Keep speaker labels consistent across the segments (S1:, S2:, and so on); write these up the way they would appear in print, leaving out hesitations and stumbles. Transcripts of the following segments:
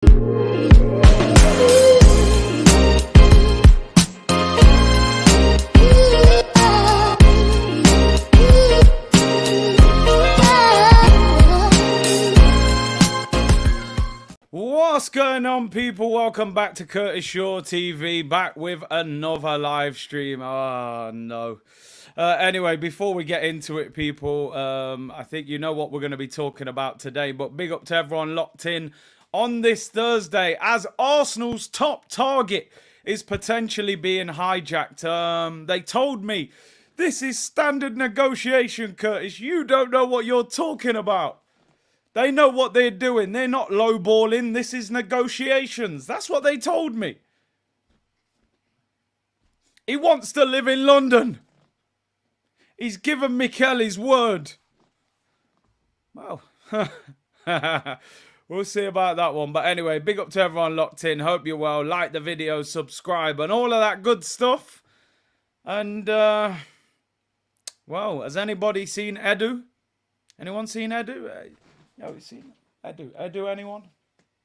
S1: What's going on, people? Welcome back to Curtis Shaw TV, back with another live stream. Oh, no. Anyway, before we get into it, people, I think you know what we're going to be talking about today, but big up to everyone locked in on this Thursday as Arsenal's top target is potentially being hijacked. They told me this is standard negotiation, Curtis. You don't know what you're talking about. They know what they're doing. They're not lowballing. This is negotiations. That's what they told me. He wants to live in London. He's given Mikel his word. Well, we'll see about that one. But anyway, big up to everyone locked in. Hope you're well. Like the video, subscribe, and all of that good stuff. And, well, has anybody seen Edu? Anyone seen Edu? No, seen Edu? Edu, anyone?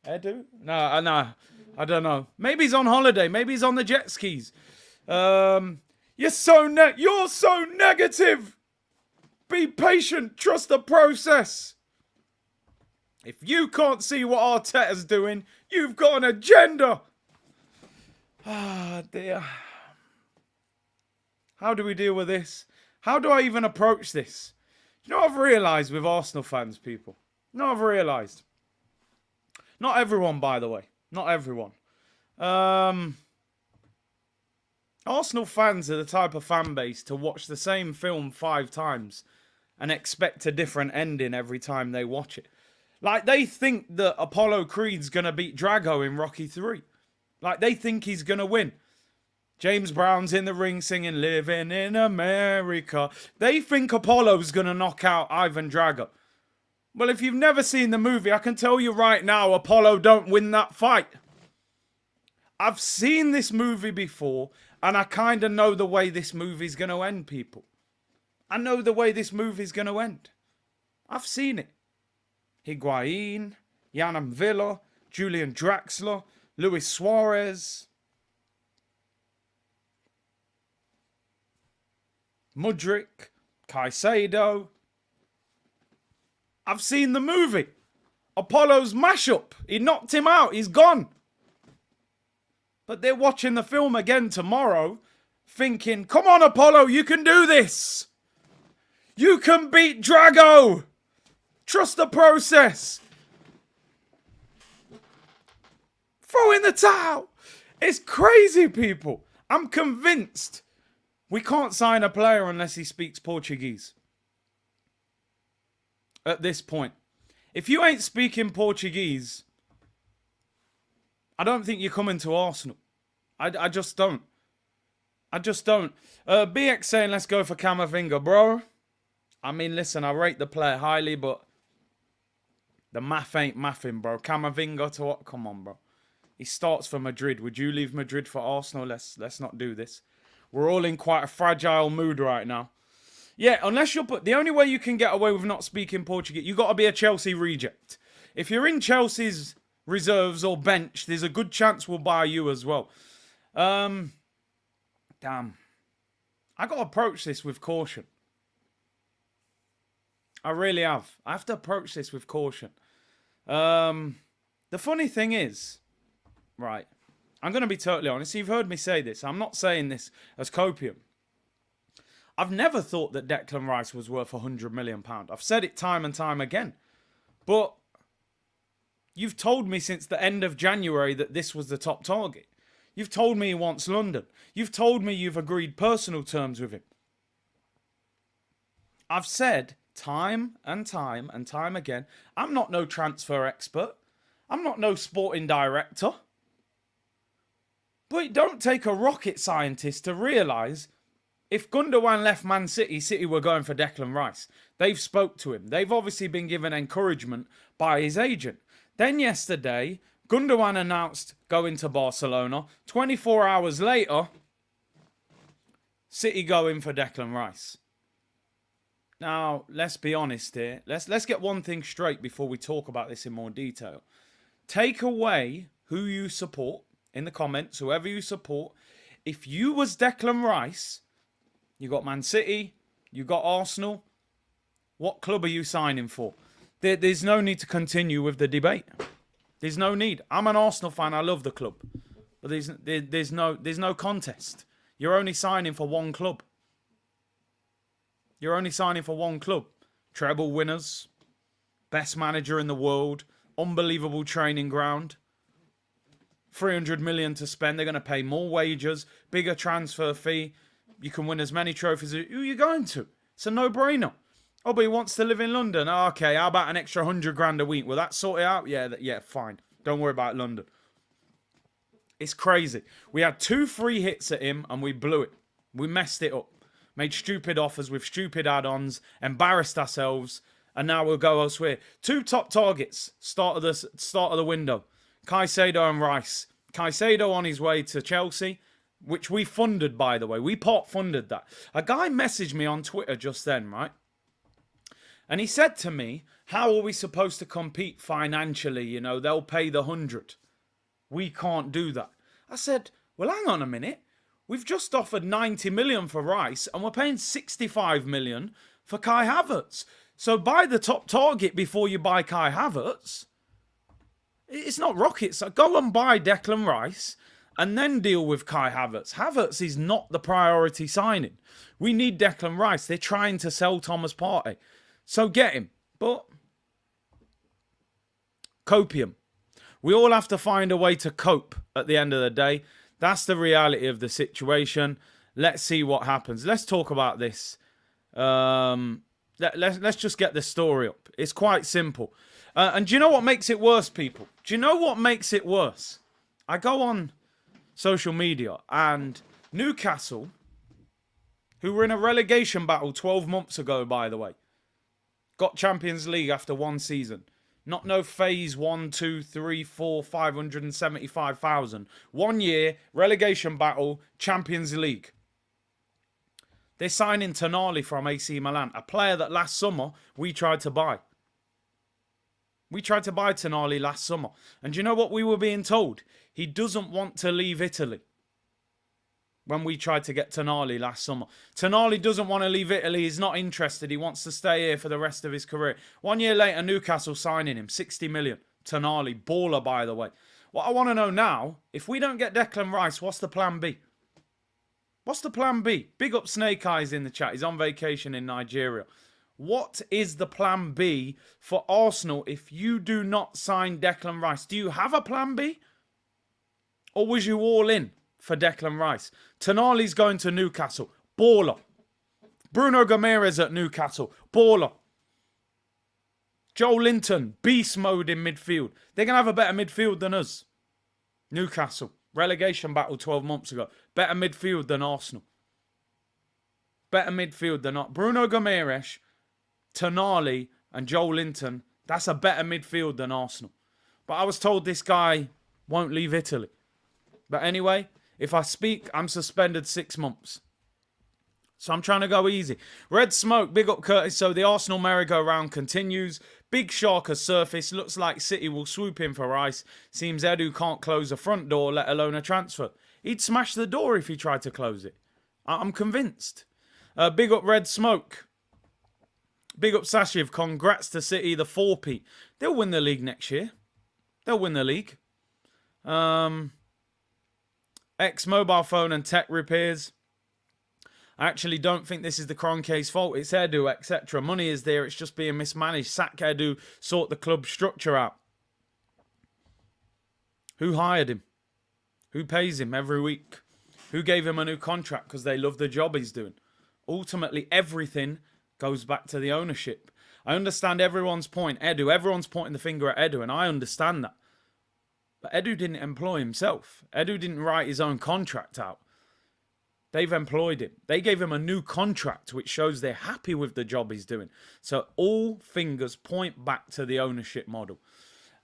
S1: Edu? No, I don't know. Maybe he's on holiday. Maybe he's on the jet skis. You're so negative. Be patient. Trust the process. If you can't see what Arteta's doing, you've got an agenda. Ah, dear. How do we deal with this? How do I even approach this? You know what I've realised with Arsenal fans, people? No, I've realised. Not everyone, by the way. Not everyone. Arsenal fans are the type of fan base to watch the same film 5 times and expect a different ending every time they watch it. Like, they think that Apollo Creed's going to beat Drago in Rocky 3. Like, they think he's going to win. James Brown's in the ring singing Living in America. They think Apollo's going to knock out Ivan Drago. Well, if you've never seen the movie, I can tell you right now, Apollo don't win that fight. I've seen this movie before, and I kind of know the way this movie's going to end, people. I know the way this movie's going to end. I've seen it. Higuain, Yanam Villa, Julian Draxler, Luis Suarez, Mudryk, Caicedo. I've seen the movie. Apollo's mashup. He knocked him out. He's gone. But they're watching the film again tomorrow, thinking, come on, Apollo, you can do this. You can beat Drago. Trust the process. Throw in the towel. It's crazy, people. I'm convinced we can't sign a player unless he speaks Portuguese. At this point. If you ain't speaking Portuguese, I don't think you're coming to Arsenal. I just don't. I just don't. BX saying let's go for Camavinga, bro. I mean, listen, I rate the player highly, but the math ain't mathing, bro. Camavinga to what? Come on, bro. He starts for Madrid. Would you leave Madrid for Arsenal? Let's not do this. We're all in quite a fragile mood right now. Yeah, unless you're the only way you can get away with not speaking Portuguese, you got to be a Chelsea reject. If you're in Chelsea's reserves or bench, there's a good chance we'll buy you as well. Damn. I got to approach this with caution. I really have. I have to approach this with caution. The funny thing is, right, I'm going to be totally honest. You've heard me say this. I'm not saying this as copium. I've never thought that Declan Rice was worth £100 million. I've said it time and time again. But you've told me since the end of January that this was the top target. You've told me he wants London. You've told me you've agreed personal terms with him. I've said time and time and time again, I'm not no transfer expert. I'm not no sporting director. But it don't take a rocket scientist to realise if Gundogan left Man City, City were going for Declan Rice. They've spoke to him. They've obviously been given encouragement by his agent. Then yesterday, Gundogan announced going to Barcelona. 24 hours later, City going for Declan Rice. Now, let's be honest here. Let's get one thing straight before we talk about this in more detail. take away who you support in the comments, whoever you support. If you was Declan Rice, you got Man City, you got Arsenal, what club are you signing for? There's no need to continue with the debate. There's no need. I'm an Arsenal fan. I love the club. But there's no contest. You're only signing for one club. You're only signing for one club. Treble winners, best manager in the world, unbelievable training ground, 300 million to spend. They're going to pay more wages, bigger transfer fee. You can win as many trophies. Who are you going to? It's a no-brainer. Oh, but he wants to live in London. Oh, okay, how about an extra 100 grand a week? Will that sort it out? Yeah, fine. Don't worry about London. It's crazy. We had 2 free hits at him and we blew it. We messed it up. Made stupid offers with stupid add-ons, embarrassed ourselves, and now we'll go elsewhere. 2 top targets, start of the window. Caicedo and Rice. Caicedo on his way to Chelsea, which we funded, by the way. We part-funded that. A guy messaged me on Twitter just then, right? And he said to me, how are we supposed to compete financially? You know, they'll pay the 100. We can't do that. I said, well, hang on a minute. We've just offered 90 million for Rice and we're paying 65 million for Kai Havertz. So buy the top target before you buy Kai Havertz. It's not rocket science. Go and buy Declan Rice and then deal with Kai Havertz. Havertz is not the priority signing. We need Declan Rice. They're trying to sell Thomas Partey. So get him. But copium. We all have to find a way to cope at the end of the day. That's the reality of the situation. Let's see what happens. Let's talk about this. Let's just get the story up. It's quite simple. And do you know what makes it worse, people? Do you know what makes it worse? I go on social media and Newcastle, who were in a relegation battle 12 months ago, by the way, got Champions League after one season. Not no phase 1, 2, 3, 4, 575,000. 1 year, relegation battle, Champions League. They're signing Tonali from AC Milan, a player that last summer we tried to buy. We tried to buy Tonali last summer. And do you know what we were being told? He doesn't want to leave Italy. When we tried to get Tonali last summer. Tonali doesn't want to leave Italy. He's not interested. He wants to stay here for the rest of his career. 1 year later, Newcastle signing him. 60 million. Tonali. Baller, by the way. What I want to know now, if we don't get Declan Rice, what's the plan B? What's the plan B? Big up Snake Eyes in the chat. He's on vacation in Nigeria. What is the plan B for Arsenal if you do not sign Declan Rice? Do you have a plan B? Or was you all in for Declan Rice? Tonali's going to Newcastle. Baller. Bruno Gomes at Newcastle. Baller. Joe Linton. Beast mode in midfield. They're going to have a better midfield than us. Newcastle. Relegation battle 12 months ago. Better midfield than Arsenal. Better midfield than not. Bruno Gomes, Tonali and Joe Linton. That's a better midfield than Arsenal. But I was told this guy won't leave Italy. But anyway, if I speak, I'm suspended 6 months. So I'm trying to go easy. Red Smoke, big up Curtis. So the Arsenal merry-go-round continues. Big shark has surfaced. Looks like City will swoop in for Rice. Seems Edu can't close a front door, let alone a transfer. He'd smash the door if he tried to close it. I'm convinced. Big up Red Smoke. Big up Sashiv. Congrats to City, the 4P. They'll win the league next year. They'll win the league. Ex-mobile phone and tech repairs. I actually don't think this is the Kroenke's fault. It's Edu, etc. Money is there. It's just being mismanaged. Sack Edu. Sort the club structure out. Who hired him? Who pays him every week? Who gave him a new contract because they love the job he's doing? Ultimately, everything goes back to the ownership. I understand everyone's point. Edu. Everyone's pointing the finger at Edu, and I understand that. But Edu didn't employ himself. Edu didn't write his own contract out. They've employed him. They gave him a new contract, which shows they're happy with the job he's doing. So all fingers point back to the ownership model.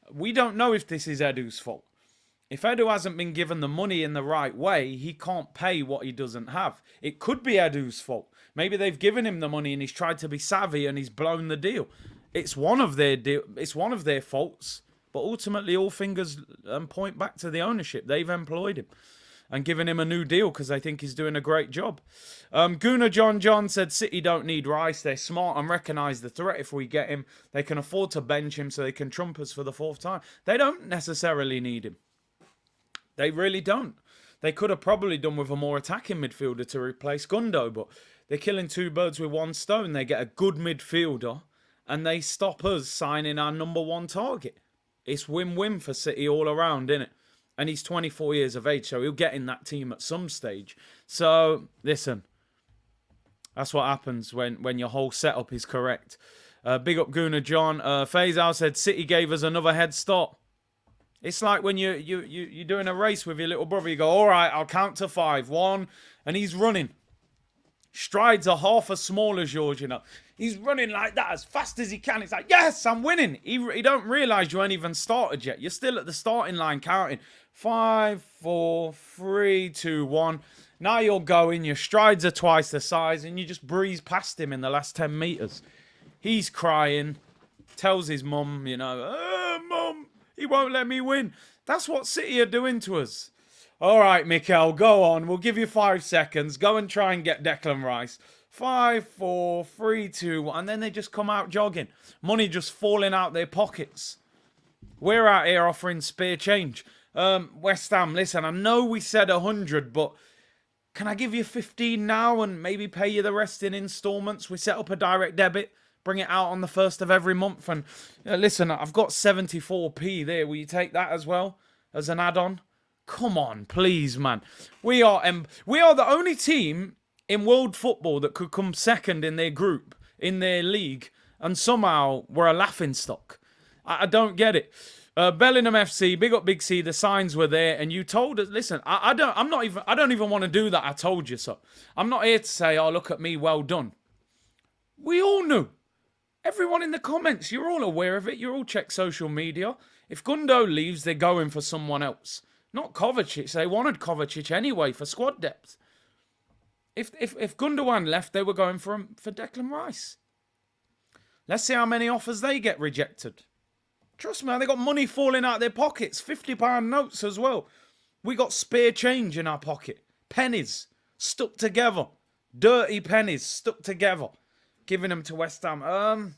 S1: We don't know if this is Edu's fault. If Edu hasn't been given the money in the right way, he can't pay what he doesn't have. It could be Edu's fault. Maybe they've given him the money and he's tried to be savvy and he's blown the deal. It's one of their faults. But ultimately, all fingers point back to the ownership. They've employed him and given him a new deal because they think he's doing a great job. Guna John said City don't need Rice. They're smart and recognise the threat. If we get him, they can afford to bench him so they can trump us for the 4th time. They don't necessarily need him. They really don't. They could have probably done with a more attacking midfielder to replace Gundo, but they're killing 2 birds with 1 stone. They get a good midfielder and they stop us signing our number 1 target. It's win-win for City all around, isn't it? And he's 24 years of age, so he'll get in that team at some stage. So, listen, that's what happens when your whole setup is correct. Big up Guna John. Faisal said City gave us another head start. It's like when you're doing a race with your little brother. You go, all right, I'll count to 5. 1, and he's running. Strides are half as small as yours, you know. He's running like that as fast as he can. It's like, yes, I'm winning. He don't realise you ain't even started yet. You're still at the starting line counting. 5, 4, 3, 2, 1. Now you're going. Your strides are twice the size, and you just breeze past him in the last 10 metres. He's crying. Tells his mum, you know, Mum, he won't let me win. That's what City are doing to us. All right, Mikel, go on. We'll give you 5 seconds. Go and try and get Declan Rice. 5, 4, 3, 2, 1. And then they just come out jogging. Money just falling out their pockets. We're out here offering spare change. West Ham, listen, I know we said 100, but can I give you 15 now and maybe pay you the rest in installments? We set up a direct debit. Bring it out on the 1st of every month. And listen, I've got 74p there. Will you take that as well as an add-on? Come on, please, man. We are the only team in world football that could come second in their group, in their league, and somehow we're a laughingstock. I don't get it. Bellingham FC, big up Big C. The signs were there, and you told us. Listen, I don't even want to do that. I told you so. I'm not here to say, "Oh, look at me, well done." We all knew. Everyone in the comments, you're all aware of it. You all check social media. If Gundo leaves, they're going for someone else. Not Kovacic. They wanted Kovacic anyway for squad depth. If Gundogan left, they were going for Declan Rice. Let's see how many offers they get rejected. Trust me, they got money falling out their pockets. £50 notes as well. We got spare change in our pocket. Pennies stuck together. Dirty pennies stuck together. Giving them to West Ham.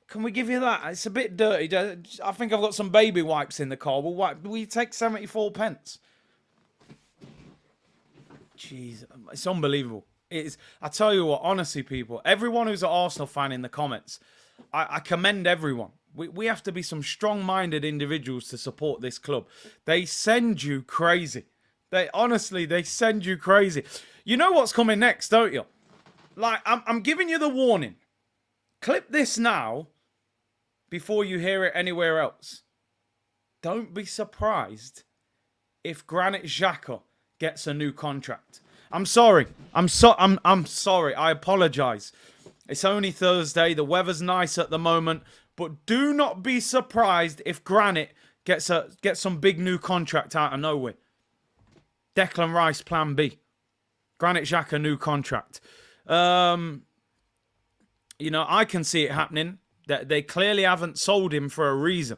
S1: Can we give you that? It's a bit dirty. I think I've got some baby wipes in the car. We'll wipe. We take 74 pence. Jeez, it's unbelievable. It is. I tell you what, honestly, people, everyone who's an Arsenal fan in the comments, I commend everyone. We have to be some strong-minded individuals to support this club. They send you crazy. They send you crazy. You know what's coming next, don't you? Like, I'm giving you the warning. Clip this now before you hear it anywhere else. Don't be surprised if Granit Xhaka gets a new contract. I'm sorry. I'm sorry. I apologise. It's only Thursday. The weather's nice at the moment. But do not be surprised if Granit gets some big new contract out of nowhere. Declan Rice, plan B. Granit Xhaka, new contract. You know, I can see it happening. They clearly haven't sold him for a reason.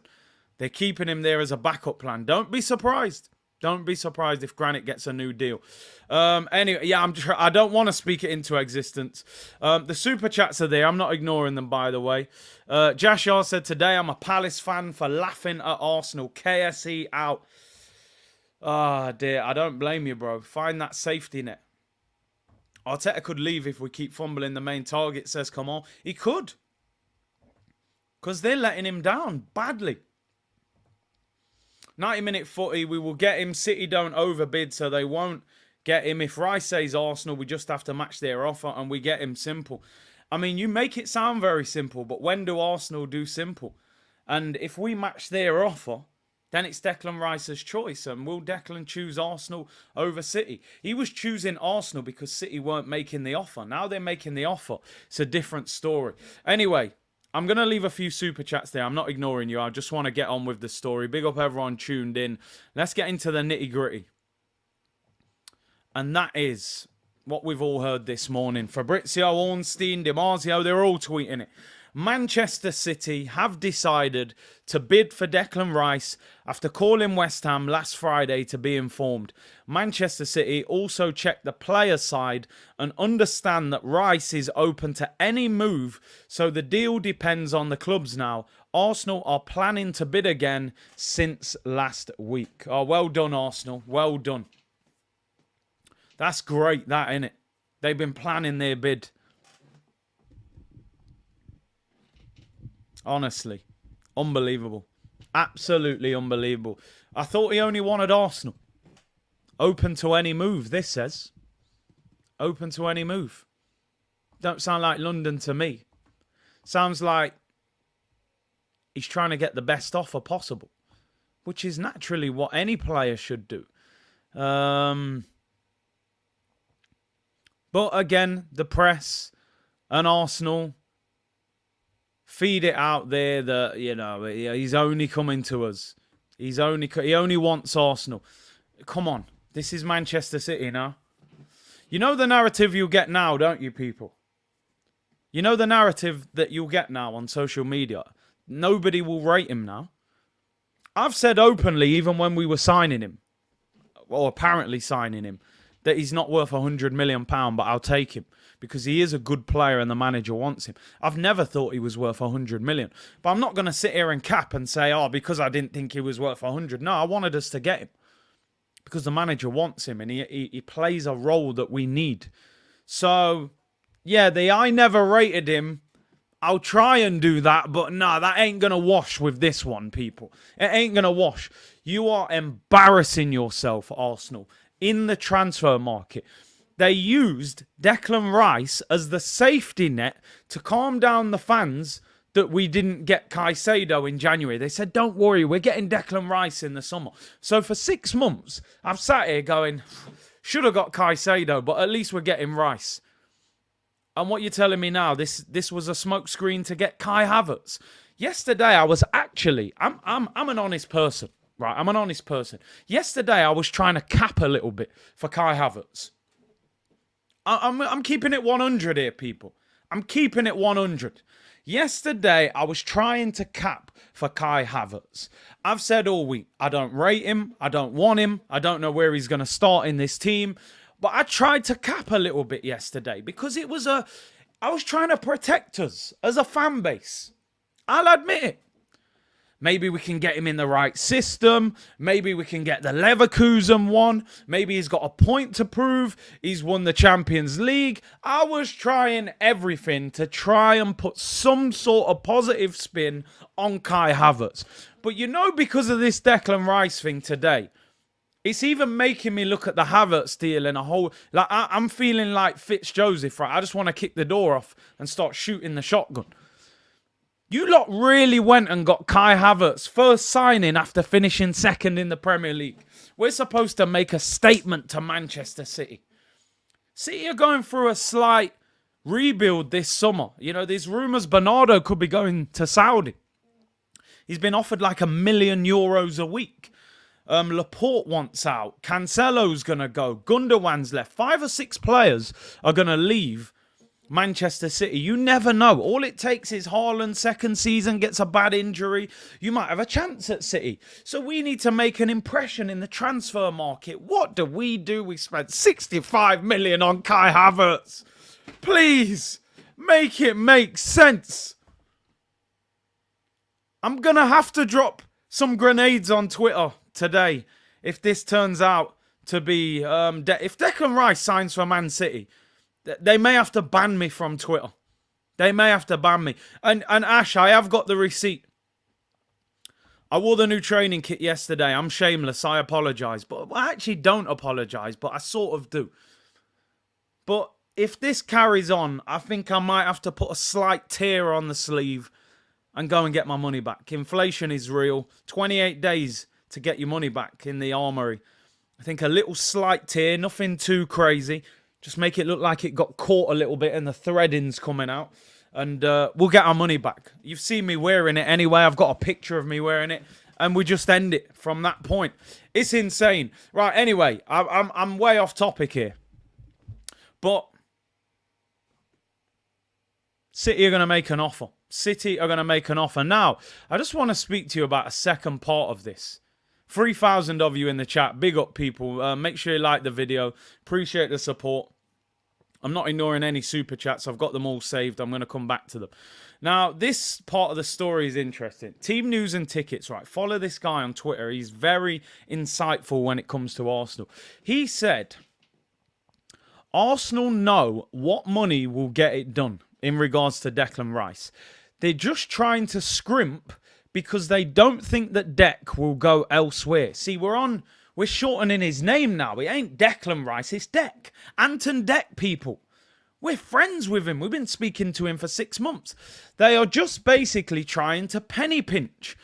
S1: They're keeping him there as a backup plan. Don't be surprised. Don't be surprised if Granit gets a new deal. Anyway, yeah, I don't want to speak it into existence. The super chats are there. I'm not ignoring them, by the way. Jashar said, today I'm a Palace fan for laughing at Arsenal. KSE out. Ah, dear. I don't blame you, bro. Find that safety net. Arteta could leave if we keep fumbling the main target, says come on. He could. Because they're letting him down badly. 90-minute footy, we will get him. City don't overbid, so they won't get him. If Rice says Arsenal, we just have to match their offer and we get him simple. I mean, you make it sound very simple, but when do Arsenal do simple? And if we match their offer, then it's Declan Rice's choice. And will Declan choose Arsenal over City? He was choosing Arsenal because City weren't making the offer. Now they're making the offer. It's a different story. Anyway, I'm going to leave a few super chats there. I'm not ignoring you. I just want to get on with the story. Big up everyone tuned in. Let's get into the nitty gritty. And that is what we've all heard this morning. Fabrizio, Ornstein, Di Marzio, they're all tweeting it. Manchester City have decided to bid for Declan Rice after calling West Ham last Friday to be informed. Manchester City also check the player side and understand that Rice is open to any move, so the deal depends on the clubs now. Arsenal are planning to bid again since last week. Oh, well done, Arsenal. Well done. That's great, that, innit? They've been planning their bid. Honestly, unbelievable. Absolutely unbelievable. I thought he only wanted Arsenal. Open to any move, this says. Open to any move. Don't sound like London to me. Sounds like he's trying to get the best offer possible, which is naturally what any player should do. But again, the press and Arsenal feed it out there that, you know, he's only coming to us. He only wants Arsenal. Come on. This is Manchester City now. You know the narrative you'll get now, don't you, people? You know the narrative that you'll get now on social media. Nobody will rate him now. I've said openly, even when we were signing him, or apparently signing him, that he's not worth £100 million, but I'll take him because he is a good player and the manager wants him. I've never thought he was worth £100 million, but I'm not going to sit here and cap and say, oh, because I didn't think he was worth 100. No, I wanted us to get him because the manager wants him and he plays a role that we need. So, yeah, I never rated him. I'll try and do that, but no, that ain't going to wash with this one, people. It ain't going to wash. You are embarrassing yourself, Arsenal, in the transfer market. They used Declan Rice as the safety net to calm down the fans that we didn't get Caicedo in January. They said, don't worry, we're getting Declan Rice in the summer. So for 6 months, I've sat here going, should have got Caicedo, but at least we're getting Rice. And what you're telling me now, this was a smokescreen to get Kai Havertz. Yesterday, I was actually, I'm an honest person, right? I'm an honest person. Yesterday, I was trying to cap a little bit for Kai Havertz. I'm keeping it 100 here, people. I'm keeping it 100. Yesterday, I was trying to cap for Kai Havertz. I've said all week, I don't rate him. I don't want him. I don't know where he's going to start in this team. But I tried to cap a little bit yesterday because I was trying to protect us as a fan base. I'll admit it. Maybe we can get him in the right system. Maybe we can get the Leverkusen one. Maybe he's got a point to prove. He's won the Champions League. I was trying everything to try and put some sort of positive spin on Kai Havertz. But you know, because of this Declan Rice thing today, it's even making me look at the Havertz deal in a whole... Like, I'm feeling like Fitzjoseph, right? I just want to kick the door off and start shooting the shotgun. You lot really went and got Kai Havertz first signing after finishing second in the Premier League. We're supposed to make a statement to Manchester City. City are going through a slight rebuild this summer. You know, there's rumours Bernardo could be going to Saudi. He's been offered like €1 million a week. Laporte wants out. Cancelo's going to go. Gundogan's left. 5 or 6 players are going to leave Manchester City. You never know. All it takes is Haaland second season gets a bad injury. You might have a chance at City. So we need to make an impression in the transfer market. What do? We spent 65 million on Kai Havertz. Please make it make sense. I'm going to have to drop some grenades on Twitter today if this turns out to be if Declan Rice signs for Man City. They may have to ban me from Twitter. They may have to ban me. And Ash, I have got the receipt. I wore the new training kit yesterday. I'm shameless. I apologise. But I actually don't apologise, but I sort of do. But if this carries on, I think I might have to put a slight tear on the sleeve and go and get my money back. Inflation is real. 28 days to get your money back in the armoury. I think a little slight tear, nothing too crazy. Just make it look like it got caught a little bit and the threading's coming out. And we'll get our money back. You've seen me wearing it anyway. I've got a picture of me wearing it. And we just end it from that point. It's insane. Right, anyway, I'm way off topic here. But City are going to make an offer. City are going to make an offer. Now, I just want to speak to you about a second part of this. 3,000 of you in the chat. Big up, people. Make sure you like the video. Appreciate the support. I'm not ignoring any super chats. I've got them all saved. I'm going to come back to them. Now, this part of the story is interesting. Team News and Tickets, right? Follow this guy on Twitter. He's very insightful when it comes to Arsenal. He said, Arsenal know what money will get it done in regards to Declan Rice. They're just trying to scrimp because they don't think that Dec will go elsewhere. See, we're shortening his name now. It ain't Declan Rice, it's Dec. Anton Dec, people. We're friends with him. We've been speaking to him for 6 months. They are just basically trying to penny pinch,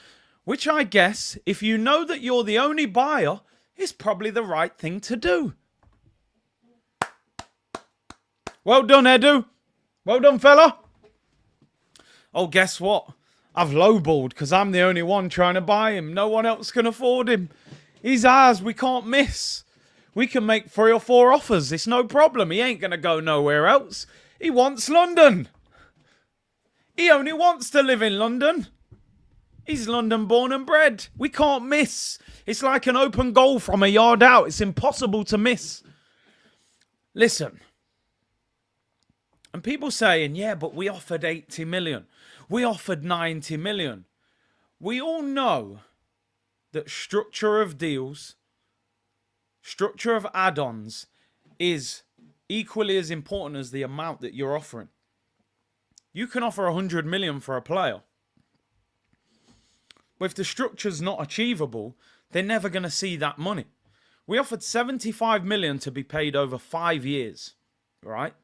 S1: which I guess, if you know that you're the only buyer, is probably the right thing to do. Well done, Edu. Well done, fella. Oh, guess what? I've lowballed because I'm the only one trying to buy him. No one else can afford him. He's ours. We can't miss. We can make 3 or 4 offers. It's no problem. He ain't going to go nowhere else. He wants London. He only wants to live in London. He's London born and bred. We can't miss. It's like an open goal from a yard out. It's impossible to miss. Listen. And people saying, yeah, but we offered 80 million. We offered 90 million. We all know that structure of deals, structure of add-ons is equally as important as the amount that you're offering. You can offer 100 million for a player. But if the structure's not achievable, they're never going to see that money. We offered 75 million to be paid over 5 years, right?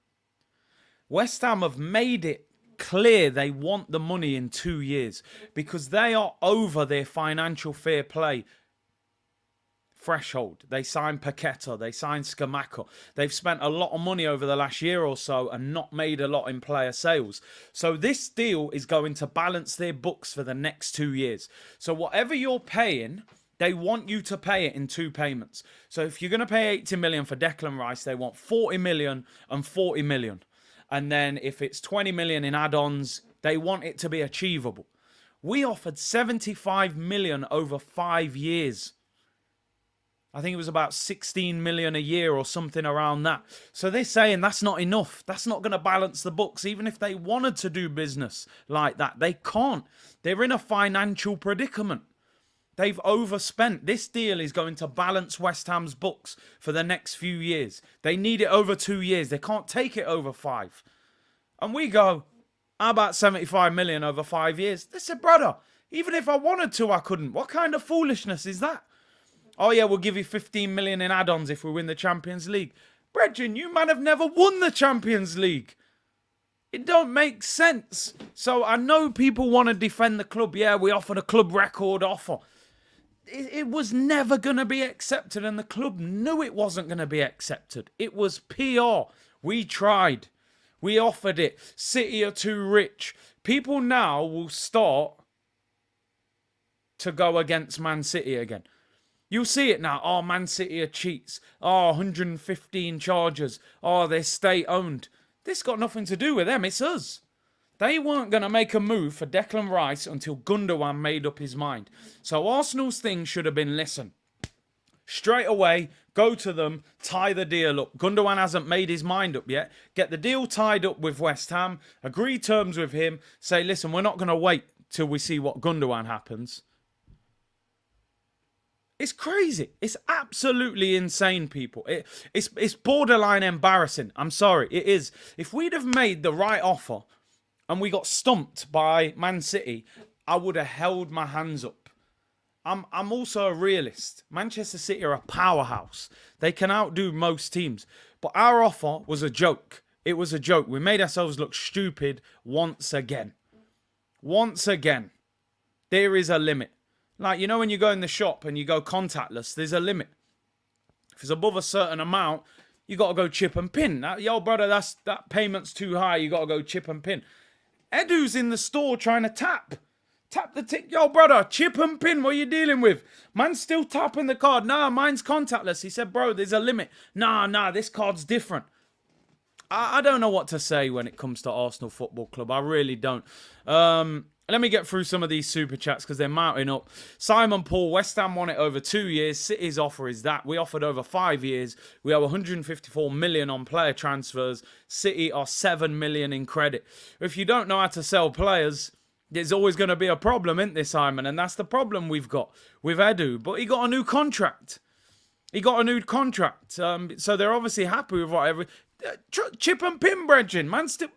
S1: West Ham have made it clear they want the money in 2 years because they are over their financial fair play threshold. They signed Paqueta, they signed Scamacca. They've spent a lot of money over the last year or so and not made a lot in player sales. So this deal is going to balance their books for the next 2 years. So whatever you're paying, they want you to pay it in 2 payments. So if you're going to pay 80 million for Declan Rice, they want 40 million and 40 million. And then if it's 20 million in add-ons, they want it to be achievable. We offered 75 million over 5 years. I think it was about 16 million a year or something around that. So they're saying that's not enough. That's not going to balance the books. Even if they wanted to do business like that, they can't. They're in a financial predicament. They've overspent. This deal is going to balance West Ham's books for the next few years. They need it over 2 years. They can't take it over 5. And we go, how about 75 million over 5 years? They said, brother, even if I wanted to, I couldn't. What kind of foolishness is that? Oh, yeah, we'll give you 15 million in add-ons if we win the Champions League. Brethren, you man have never won the Champions League. It don't make sense. So I know people want to defend the club. Yeah, we offered a club record offer. It was never going to be accepted, and the club knew it wasn't going to be accepted. It was PR. We tried. We offered it. City are too rich. People now will start to go against Man City again. You'll see it now. Oh, Man City are cheats. Oh, 115 charges. Oh, they're state-owned. This got nothing to do with them. It's us. They weren't going to make a move for Declan Rice until Gundogan made up his mind. So Arsenal's thing should have been, listen, straight away, go to them, tie the deal up. Gundogan hasn't made his mind up yet. Get the deal tied up with West Ham, agree terms with him, say, listen, we're not going to wait till we see what Gundogan happens. It's crazy. It's absolutely insane, people. It's borderline embarrassing. I'm sorry, it is. If we'd have made the right offer and we got stumped by Man City, I would have held my hands up. I'm also a realist. Manchester City are a powerhouse. They can outdo most teams. But our offer was a joke. It was a joke. We made ourselves look stupid once again. Once again. There is a limit. Like, you know when you go in the shop and you go contactless, there's a limit. If it's above a certain amount, you got to go chip and pin. Yo, brother, that payment's too high. You got to go chip and pin. Edu's in the store trying to tap. Tap the tick. Yo, brother, chip and pin. What are you dealing with? Man's still tapping the card. Nah, mine's contactless. He said, bro, there's a limit. Nah, this card's different. I don't know what to say when it comes to Arsenal Football Club. I really don't. Let me get through some of these super chats because they're mounting up. Simon Paul, West Ham won it over 2 years. City's offer is that. We offered over 5 years. We owe 154 million on player transfers. City are 7 million in credit. If you don't know how to sell players, there's always going to be a problem, isn't there, Simon? And that's the problem we've got with Edu. But he got a new contract. So they're obviously happy with whatever. Chip and pin, brethren. Man, still.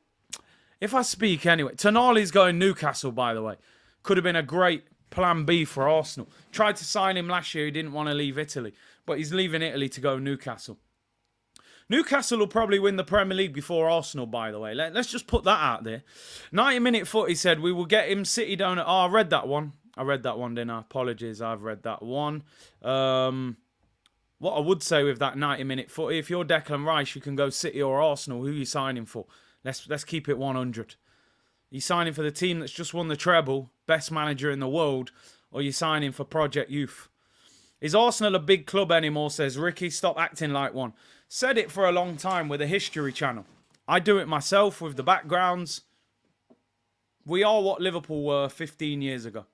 S1: If I speak anyway, Tonali's going Newcastle, by the way. Could have been a great plan B for Arsenal. Tried to sign him last year. He didn't want to leave Italy. But he's leaving Italy to go Newcastle. Newcastle will probably win the Premier League before Arsenal, by the way. Let's just put that out there. 90-minute footy said we will get him City down at... Oh, I read that one, didn't I? Apologies, I've read that one. What I would say with that 90-minute footy, if you're Declan Rice, you can go City or Arsenal. Who are you signing for? Let's keep it 100. You signing for the team that's just won the treble, best manager in the world, or you signing for Project Youth? Is Arsenal a big club anymore, says Ricky. Stop acting like one. Said it for a long time with a History channel. I do it myself with the backgrounds. We are what Liverpool were 15 years ago.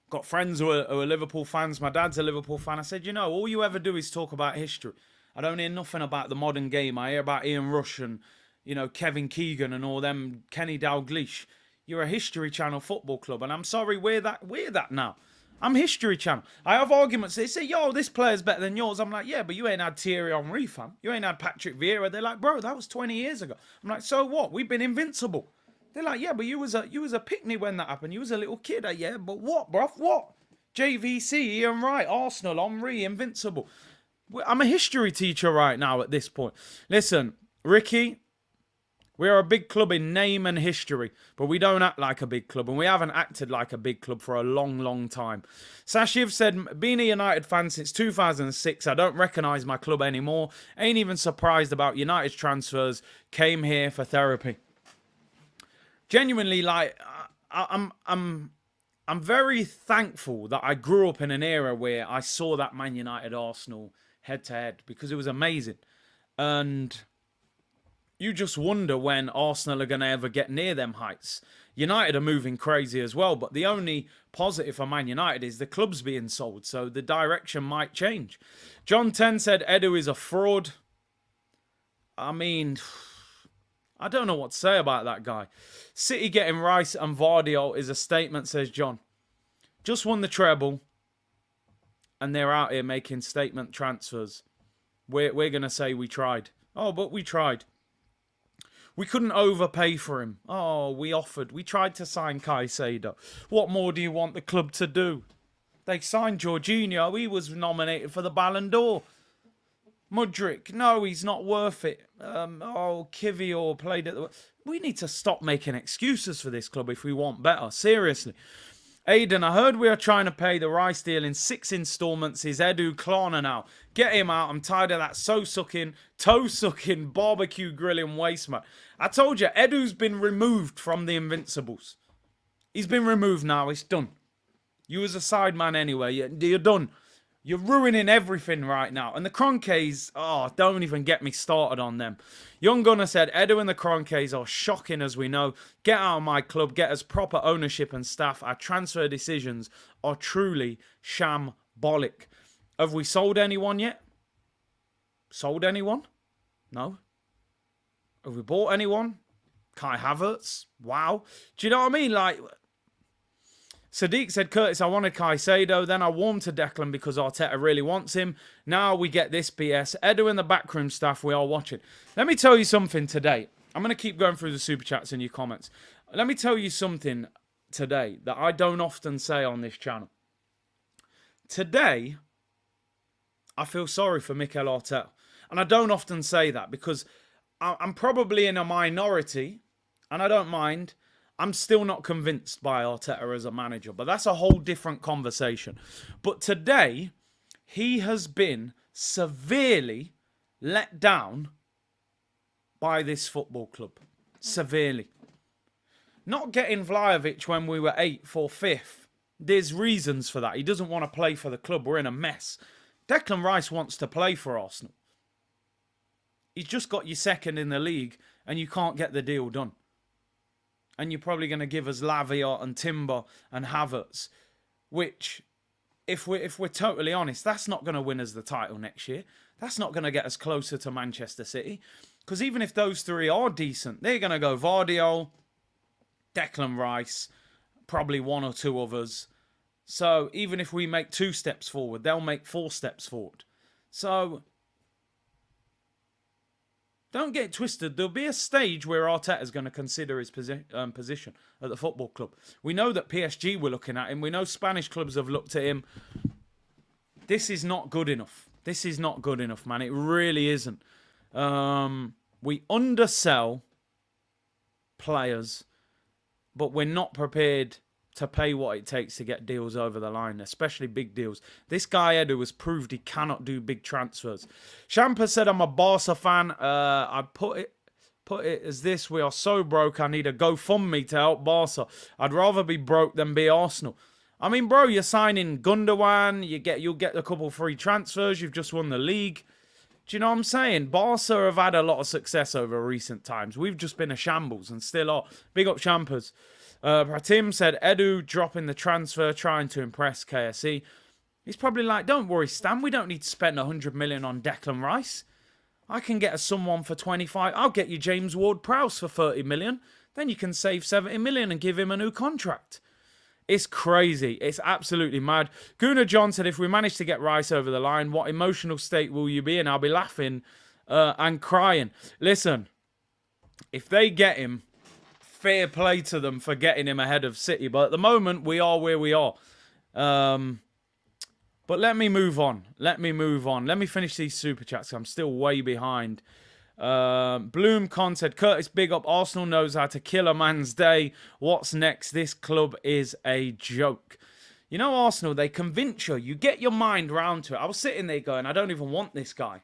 S1: Got friends who are Liverpool fans. My dad's a Liverpool fan. I said, all you ever do is talk about history. I don't hear nothing about the modern game. I hear about Ian Rush and, Kevin Keegan and all them, Kenny Dalglish. You're a History Channel football club. And I'm sorry, we're that now. I'm History Channel. I have arguments. They say, this player's better than yours. I'm like, yeah, but you ain't had Thierry Henry, fam. You ain't had Patrick Vieira. They're like, bro, that was 20 years ago. I'm like, so what? We've been invincible. They're like, yeah, but you was a picnic when that happened. You was a little kid. Yeah, but what, bruv? What? JVC, Ian Wright, Arsenal, Henry, invincible. I'm a history teacher right now at this point. Listen, Ricky, we are a big club in name and history, but we don't act like a big club, and we haven't acted like a big club for a long, long time. Sashiv said, been a United fan since 2006. I don't recognise my club anymore. Ain't even surprised about United's transfers. Came here for therapy. Genuinely, I'm very thankful that I grew up in an era where I saw that Man United Arsenal head-to-head because it was amazing. And you just wonder when Arsenal are going to ever get near them heights. United are moving crazy as well, but the only positive for Man United is the club's being sold, so the direction might change. John 10 said Edu is a fraud. I mean, I don't know what to say about that guy. City getting Rice and Vardy is a statement, says John. Just won the treble, and they're out here making statement transfers. We're going to say we tried. Oh, but we tried. We couldn't overpay for him. Oh, we offered. We tried to sign Caicedo. What more do you want the club to do? They signed Jorginho. He was nominated for the Ballon d'Or. Mudryk, no, he's not worth it. Kivior played at the... We need to stop making excuses for this club if we want better. Seriously. Aiden, I heard we are trying to pay the Rice deal in 6 installments. Is Edu Klarna now? Get him out. I'm tired of that toe-sucking, barbecue grilling waste, man. I told you, Edu's been removed from the Invincibles. He's been removed now. It's done. You was a side man anyway. You're done. You're ruining everything right now. And the Cronkays, don't even get me started on them. Young Gunner said, Edu and the Cronkays are shocking as we know. Get out of my club. Get us proper ownership and staff. Our transfer decisions are truly shambolic. Have we sold anyone yet? Sold anyone? No. Have we bought anyone? Kai Havertz? Wow. Do you know what I mean? Like... Sadiq said, Curtis, I wanted Caicedo. Then I warmed to Declan because Arteta really wants him. Now we get this BS. Edu and the backroom staff, we are watching. Let me tell you something today. I'm going to keep going through the super chats and your comments. Let me tell you something today that I don't often say on this channel. Today, I feel sorry for Mikel Arteta. And I don't often say that because I'm probably in a minority and I don't mind. I'm still not convinced by Arteta as a manager, but that's a whole different conversation. But today, he has been severely let down by this football club. Severely. Not getting Vlahovic when we were 8th or 5th. There's reasons for that. He doesn't want to play for the club. We're in a mess. Declan Rice wants to play for Arsenal. He's just got you second in the league and you can't get the deal done. And you're probably going to give us Lavia and Timber and Havertz, which, if we're totally honest, that's not going to win us the title next year. That's not going to get us closer to Manchester City. Because even if those three are decent, they're going to go Vardiol, Declan Rice, probably one or two others. So even if we make 2 steps forward, they'll make 4 steps forward. So don't get twisted. There'll be a stage where Arteta's going to consider his position at the football club. We know that PSG were looking at him. We know Spanish clubs have looked at him. This is not good enough. This is not good enough, man. It really isn't. We undersell players, but we're not prepared to pay what it takes to get deals over the line, especially big deals. This guy, Edu, has proved he cannot do big transfers. Champa said, I'm a Barca fan. I put it as this: we are so broke, I need a GoFundMe to help Barca. I'd rather be broke than be Arsenal. I mean, bro, you're signing Gundogan, you'll get a couple free transfers, you've just won the league. Do you know what I'm saying? Barca have had a lot of success over recent times. We've just been a shambles and still are. Big up Champas. Pratim said, Edu dropping the transfer, trying to impress KSE. He's probably like, don't worry, Stan, we don't need to spend 100 million on Declan Rice. I can get someone for 25. I'll get you James Ward-Prowse for 30 million. Then you can save 70 million and give him a new contract. It's crazy. It's absolutely mad. Gunnar John said, if we manage to get Rice over the line, what emotional state will you be in? I'll be laughing and crying. Listen, if they get him, fair play to them for getting him ahead of City. But at the moment, we are where we are. But let me move on. Let me finish these super chats. I'm still way behind. Bloom Con said, Curtis, big up. Arsenal knows how to kill a man's day. What's next? This club is a joke. You know, Arsenal, they convince you. You get your mind round to it. I was sitting there going, I don't even want this guy.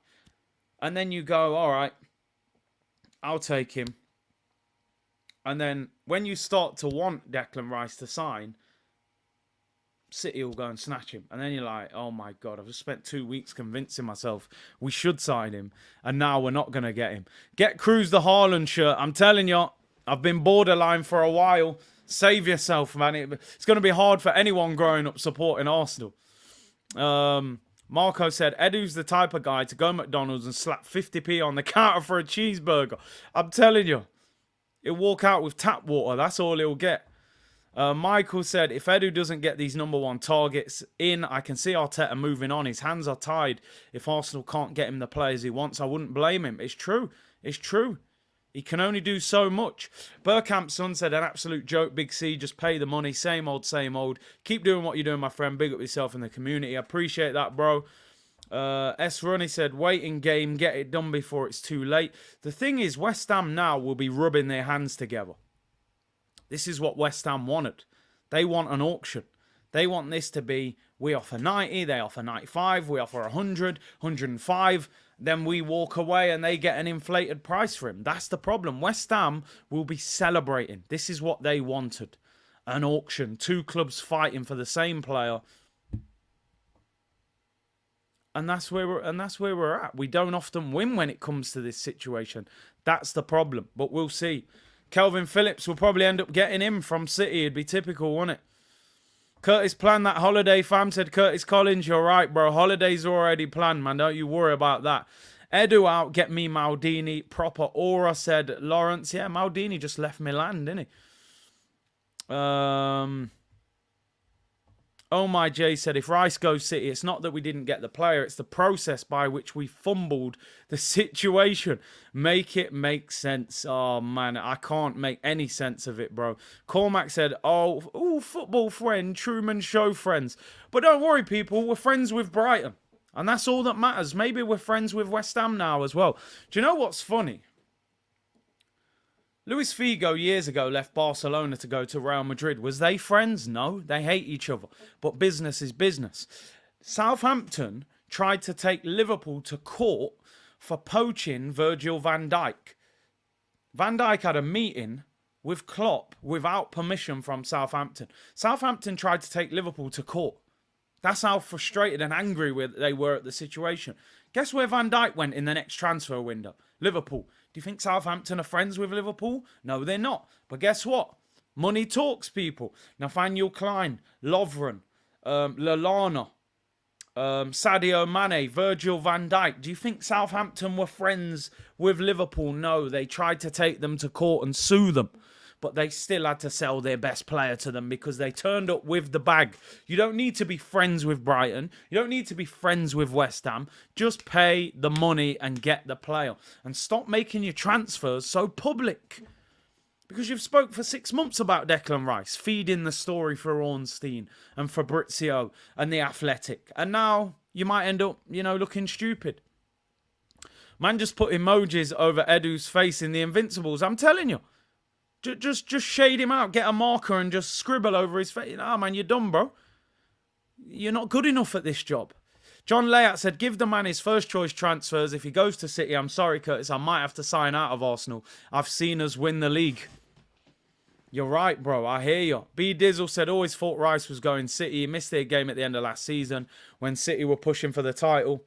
S1: And then you go, all right, I'll take him. And then when you start to want Declan Rice to sign, City will go and snatch him. And then you're like, oh my God, I've just spent 2 weeks convincing myself we should sign him. And now we're not going to get him. Get Cruz the Haaland shirt. I'm telling you, I've been borderline for a while. Save yourself, man. It's going to be hard for anyone growing up supporting Arsenal. Marco said, Edu's the type of guy to go McDonald's and slap 50p on the counter for a cheeseburger. I'm telling you. He'll walk out with tap water. That's all he'll get. Michael said, if Edu doesn't get these #1 targets in, I can see Arteta moving on. His hands are tied. If Arsenal can't get him the players he wants, I wouldn't blame him. It's true. It's true. He can only do so much. Burkamp's son said, an absolute joke, Big C. Just pay the money. Same old, same old. Keep doing what you're doing, my friend. Big up yourself in the community. I appreciate that, bro. S. Ronnie said, wait in game, get it done before it's too late. The thing is, West Ham now will be rubbing their hands together. This is what West Ham wanted. They want an auction. They want this to be, we offer 90, they offer 95, we offer 100, 105. Then we walk away and they get an inflated price for him. That's the problem. West Ham will be celebrating. This is what they wanted. An auction. 2 clubs fighting for the same player. And that's where we're at. We don't often win when it comes to this situation. That's the problem. But we'll see. Kelvin Phillips will probably end up getting him from City. It'd be typical, wouldn't it? Curtis planned that holiday, fam, said Curtis Collins. You're right, bro. Holiday's already planned, man. Don't you worry about that. Edu out, get me Maldini. Proper aura, said Lawrence. Yeah, Maldini just left Milan, didn't he? Oh my Jay said, if Rice goes City, it's not that we didn't get the player, it's the process by which we fumbled the situation. Make it make sense. Oh man, I can't make any sense of it, bro. Cormac said, oh, football friend, Truman Show friends. But don't worry, people, we're friends with Brighton. And that's all that matters. Maybe we're friends with West Ham now as well. Do you know what's funny? Luis Figo years ago left Barcelona to go to Real Madrid. Was they friends? No, they hate each other. But business is business. Southampton tried to take Liverpool to court for poaching Virgil van Dijk. Van Dijk had a meeting with Klopp without permission from Southampton. Southampton tried to take Liverpool to court. That's how frustrated and angry they were at the situation. Guess where Van Dijk went in the next transfer window? Liverpool. Do you think Southampton are friends with Liverpool? No, they're not. But guess what? Money talks, people. Nathaniel Klein, Lovren, Lallana, Sadio Mane, Virgil van Dijk. Do you think Southampton were friends with Liverpool? No, they tried to take them to court and sue them. But they still had to sell their best player to them because they turned up with the bag. You don't need to be friends with Brighton. You don't need to be friends with West Ham. Just pay the money and get the player. And stop making your transfers so public. Because you've spoke for 6 months about Declan Rice, feeding the story for Ornstein and Fabrizio and The Athletic. And now you might end up, looking stupid. Man just put emojis over Edu's face in the Invincibles. I'm telling you. Just shade him out. Get a marker and just scribble over his face. Ah, man, you're done, bro. You're not good enough at this job. John Layat said, give the man his first choice transfers. If he goes to City, I'm sorry, Curtis, I might have to sign out of Arsenal. I've seen us win the league. You're right, bro. I hear you. B. Dizzle said, always thought Rice was going City. He missed their game at the end of last season when City were pushing for the title.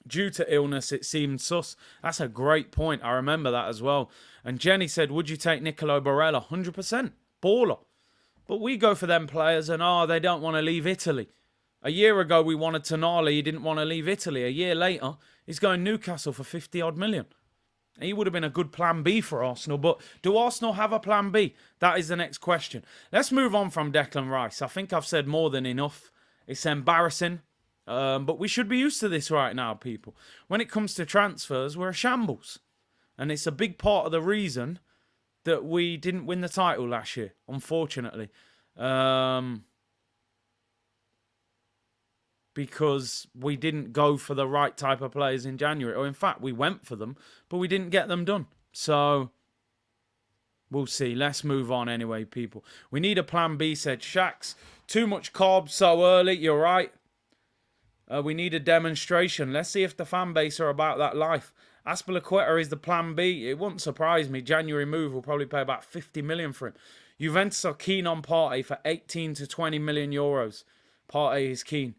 S1: Due to illness, it seemed sus. That's a great point. I remember that as well. And Jenny said, would you take Nicolo Barella? 100%. Baller. But we go for them players and, they don't want to leave Italy. A year ago, we wanted Tonali. He didn't want to leave Italy. A year later, he's going Newcastle for 50-odd million. He would have been a good plan B for Arsenal. But do Arsenal have a plan B? That is the next question. Let's move on from Declan Rice. I think I've said more than enough. It's embarrassing. But we should be used to this right now, people. When it comes to transfers, we're a shambles. And it's a big part of the reason that we didn't win the title last year, unfortunately. Because we didn't go for the right type of players in January. Or in fact, we went for them, but we didn't get them done. So, we'll see. Let's move on anyway, people. We need a plan B, said Shax. Too much carbs so early, you're right. We need a demonstration. Let's see if the fan base are about that life. Aspilicueta is the plan B. It wouldn't surprise me. January move will probably pay about 50 million for him. Juventus are keen on Partey for 18 to 20 million euros. Partey is keen.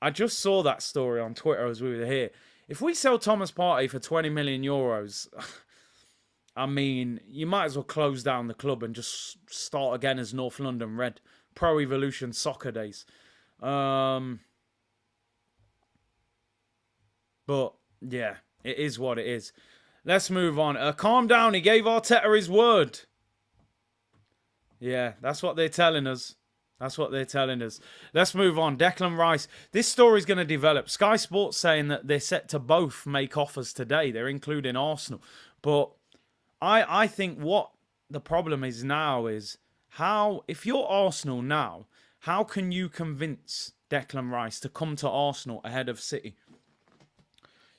S1: I just saw that story on Twitter as we were here. If we sell Thomas Partey for 20 million euros, I mean, you might as well close down the club and just start again as North London Red. Pro Evolution Soccer days. But, yeah, it is what it is. Let's move on. Calm down. He gave Arteta his word. Yeah, that's what they're telling us. That's what they're telling us. Let's move on. Declan Rice. This story's going to develop. Sky Sports saying that they're set to both make offers today. They're including Arsenal. But I think what the problem is now is how, if you're Arsenal now, how can you convince Declan Rice to come to Arsenal ahead of City?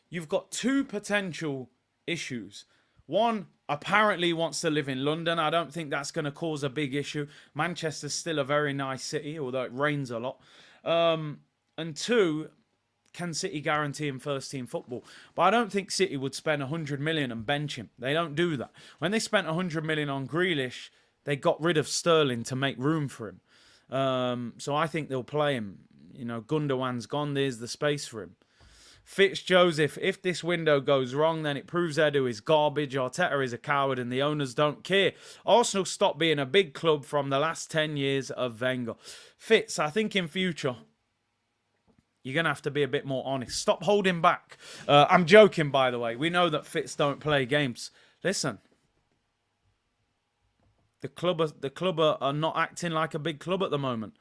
S1: You've got two potential issues. One, apparently wants to live in London. I don't think that's going to cause a big issue. Manchester's still a very nice city, although it rains a lot. And two, can City guarantee him first team football? But I don't think City would spend 100 million and bench him. They don't do that. When they spent 100 million on Grealish, they got rid of Sterling to make room for him. So I think they'll play him. You know, Gundogan's gone. There's the space for him. Fitz-Joseph, if this window goes wrong, then it proves Edu is garbage, Arteta is a coward, and the owners don't care. Arsenal stopped being a big club from the last 10 years of Wenger. Fitz, I think in future, you're going to have to be a bit more honest. Stop holding back. I'm joking, by the way. We know that Fitz don't play games. Listen, the club are not acting like a big club at the moment.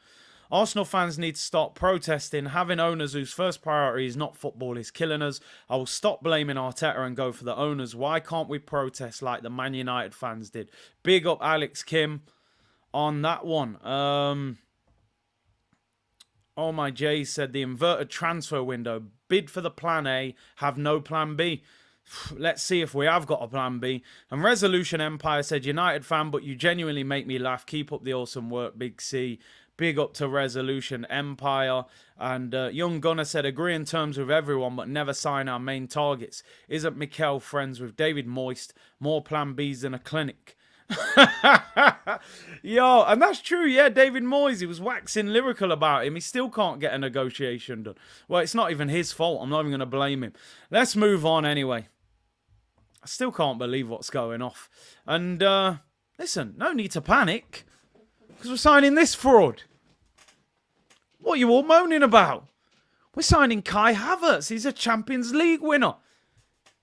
S1: Arsenal fans need to stop protesting. Having owners whose first priority is not football is killing us. I will stop blaming Arteta and go for the owners. Why can't we protest like the Man United fans did? Big up Alex Kim on that one. Oh my Jay said the inverted transfer window. Bid for the plan A, have no plan B. Let's see if we have got a plan B. And Resolution Empire said, United fan, but you genuinely make me laugh. Keep up the awesome work, Big C. Big up to Resolution Empire. And Young Gunner said, agree in terms with everyone, but never sign our main targets. Isn't Mikel friends with David Moyes? More plan Bs than a clinic. Yo, and that's true, yeah. David Moyes, he was waxing lyrical about him. He still can't get a negotiation done. Well, it's not even his fault. I'm not even going to blame him. Let's move on anyway. I still can't believe what's going off. And, listen, no need to panic. Because we're signing this fraud. What are you all moaning about? We're signing Kai Havertz. He's a Champions League winner.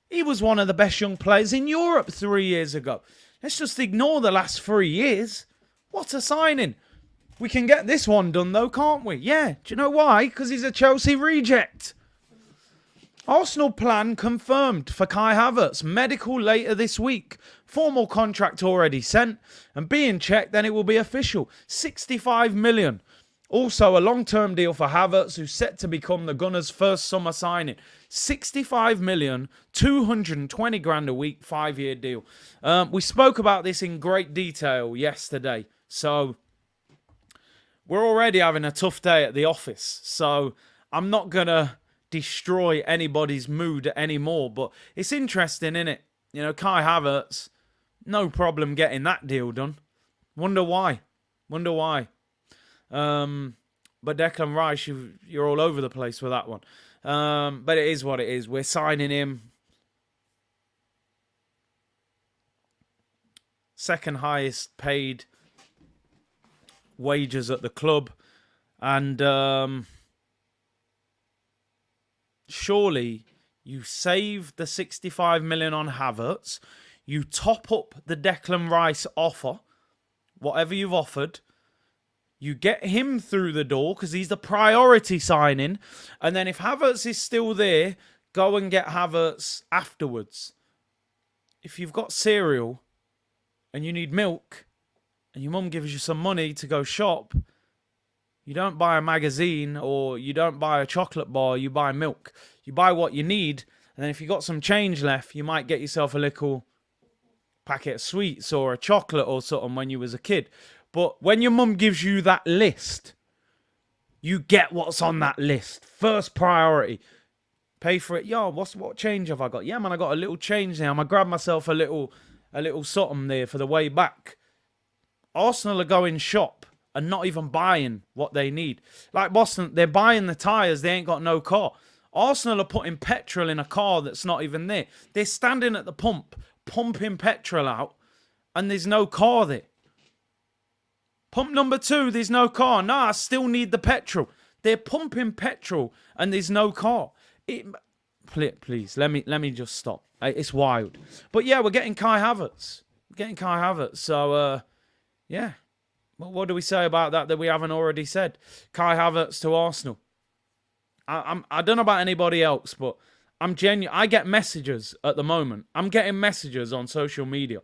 S1: He was one of the best young players in Europe 3 years ago. Let's just ignore the last 3 years. What a signing. We can get this one done though, can't we? Yeah. Do you know why? Because he's a Chelsea reject. Arsenal plan confirmed for Kai Havertz. Medical later this week. Formal contract already sent. And being checked, then it will be official. 65 million. Also, a long-term deal for Havertz, who's set to become the Gunners' first summer signing. 65 million, 220 grand a week, 5-year deal. We spoke about this in great detail yesterday. So, we're already having a tough day at the office. So, I'm not going to destroy anybody's mood anymore. But it's interesting, isn't it? You know, Kai Havertz, no problem getting that deal done. Wonder why. But Declan Rice, you're all over the place with that one. But it is what it is. We're signing him. Second highest paid wages at the club. And surely you save the 65 million on Havertz. You top up the Declan Rice offer, whatever you've offered. You get him through the door because he's the priority signing. And then if Havertz is still there, go and get Havertz afterwards. If you've got cereal and you need milk and your mum gives you some money to go shop, you don't buy a magazine or you don't buy a chocolate bar, you buy milk. You buy what you need. And then if you've got some change left, you might get yourself a little packet of sweets or a chocolate or something when you was a kid. But when your mum gives you that list, you get what's on that list. First priority. Pay for it. Yo, what change have I got? Yeah, man, I got a little change there. I'm going to grab myself a little something there for the way back. Arsenal are going shop and not even buying what they need. Like Boston, they're buying the tyres. They ain't got no car. Arsenal are putting petrol in a car that's not even there. They're standing at the pump, pumping petrol out, and there's no car there. Pump number 2, there's no car. No, I still need the petrol. They're pumping petrol and there's no car. Please, let me just stop. It's wild. But yeah, we're getting Kai Havertz. So, yeah. What do we say about that we haven't already said? Kai Havertz to Arsenal. I don't know about anybody else, but I'm genuine. I get messages at the moment. I'm getting messages on social media.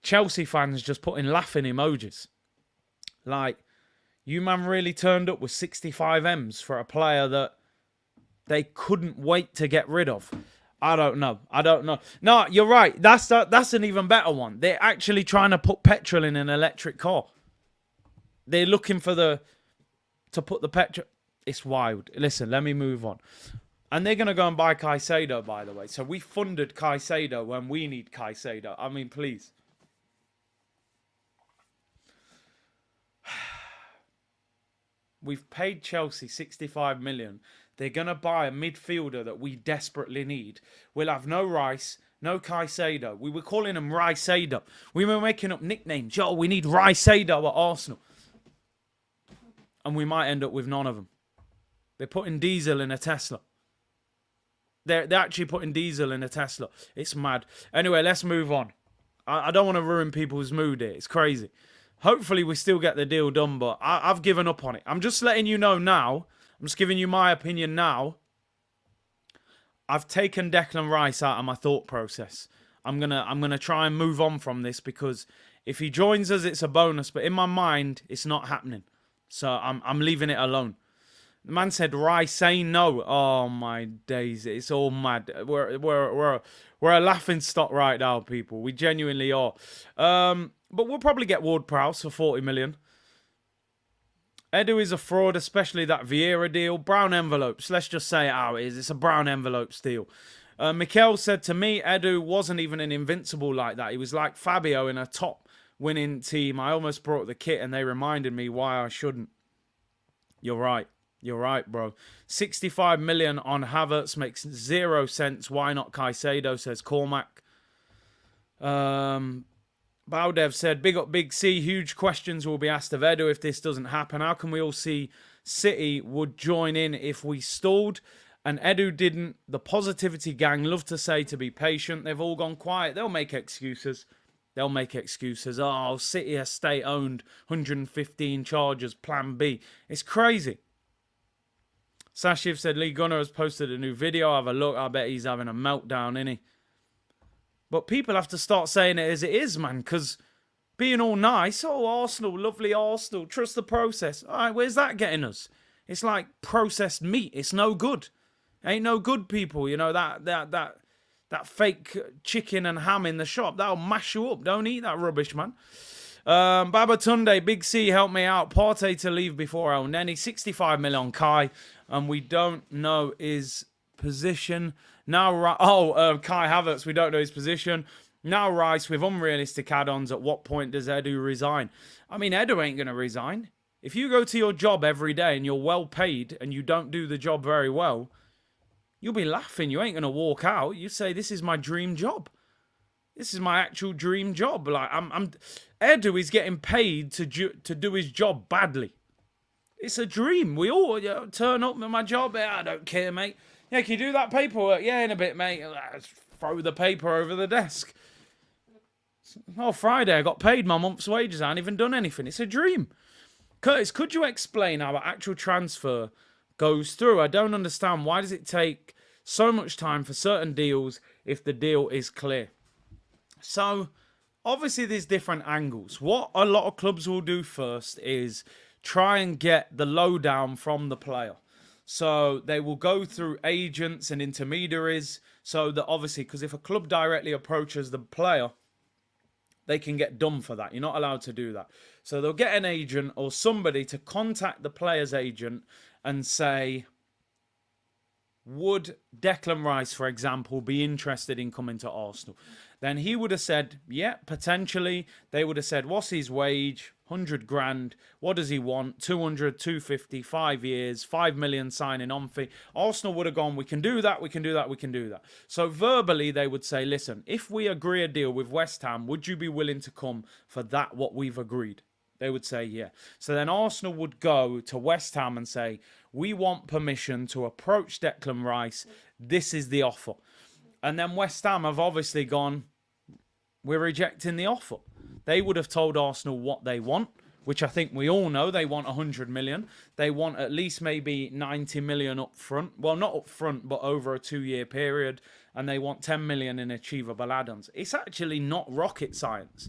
S1: Chelsea fans just putting laughing emojis. Like, you man really turned up with 65 M's for a player that they couldn't wait to get rid of. I don't know. No, you're right. That's an even better one. They're actually trying to put petrol in an electric car. They're looking to put the petrol. It's wild. Listen, let me move on. And they're going to go and buy Caicedo, by the way. So we funded Caicedo when we need Caicedo. I mean, please. We've paid Chelsea 65 million. They're going to buy a midfielder that we desperately need. We'll have no Rice, no Caicedo. We were calling him Ricedo. We were making up nicknames. Yo, we need Ricedo at Arsenal. And we might end up with none of them. They're putting diesel in a Tesla. They're actually putting diesel in a Tesla. It's mad. Anyway, let's move on. I don't want to ruin people's mood here. It's crazy. Hopefully we still get the deal done, but I've given up on it. I'm just letting you know now. I'm just giving you my opinion now. I've taken Declan Rice out of my thought process. I'm gonna try and move on from this because if he joins us, it's a bonus. But in my mind, it's not happening. So I'm leaving it alone. The man said Rice saying no. Oh my days, it's all mad. We're a laughing stock right now, people. We genuinely are. But we'll probably get Ward-Prowse for 40 million. Edu is a fraud, especially that Vieira deal. Brown envelopes. Let's just say it how it is. It's a brown envelopes deal. Mikel said to me, Edu wasn't even an invincible like that. He was like Fabio in a top winning team. I almost brought the kit and they reminded me why I shouldn't. You're right. You're right, bro. 65 million on Havertz makes 0 sense. Why not Caicedo, says Cormac. Bowdev said, big up Big C. Huge questions will be asked of Edu if this doesn't happen. How can we all see City would join in if we stalled? And Edu didn't. The positivity gang love to say to be patient. They've all gone quiet. They'll make excuses. They'll make excuses. Oh, City are state-owned. 115 charges. Plan B. It's crazy. Sashiv said, Lee Gunner has posted a new video. Have a look. I bet he's having a meltdown, innit? But people have to start saying it as it is, man. Because being all nice. Oh, Arsenal. Lovely Arsenal. Trust the process. All right, where's that getting us? It's like processed meat. It's no good. Ain't no good, people. You know, that fake chicken and ham in the shop, that'll mash you up. Don't eat that rubbish, man. Baba Tunde, Big C, help me out. Partey to leave before El Neni. 65 million on Kai. And we don't know his position. Now, Kai Havertz, we don't know his position. Now Rice with unrealistic add-ons. At what point does Edu resign? I mean, Edu ain't going to resign. If you go to your job every day and you're well paid and you don't do the job very well, you'll be laughing. You ain't going to walk out. You say, this is my dream job. This is my actual dream job. Like, Edu is getting paid to do his job badly. It's a dream. We all turn up at my job. Yeah, I don't care, mate. Yeah, can you do that paperwork? Yeah, in a bit, mate. Throw the paper over the desk. Oh, Friday, I got paid my month's wages. I haven't even done anything. It's a dream. Curtis, could you explain how an actual transfer goes through? I don't understand. Why does it take so much time for certain deals if the deal is clear? So, obviously, there's different angles. What a lot of clubs will do first is try and get the lowdown from the player. So, they will go through agents and intermediaries. So, that obviously, because if a club directly approaches the player, they can get done for that. You're not allowed to do that. So, they'll get an agent or somebody to contact the player's agent and say, would Declan Rice, for example, be interested in coming to Arsenal? Then he would have said, yeah, potentially. They would have said, what's his wage? 100 grand. What does he want? 200, 250, 5 years, 5 million signing on fee. Arsenal would have gone, we can do that, we can do that, we can do that. So verbally, they would say, listen, if we agree a deal with West Ham, would you be willing to come for that, what we've agreed? They would say, yeah. So then Arsenal would go to West Ham and say, we want permission to approach Declan Rice. This is the offer. And then West Ham have obviously gone, we're rejecting the offer. They would have told Arsenal what they want, which I think we all know. They want 100 million. They want at least maybe 90 million up front. Well, not up front, but over a 2-year period. And they want 10 million in achievable add-ons. It's actually not rocket science.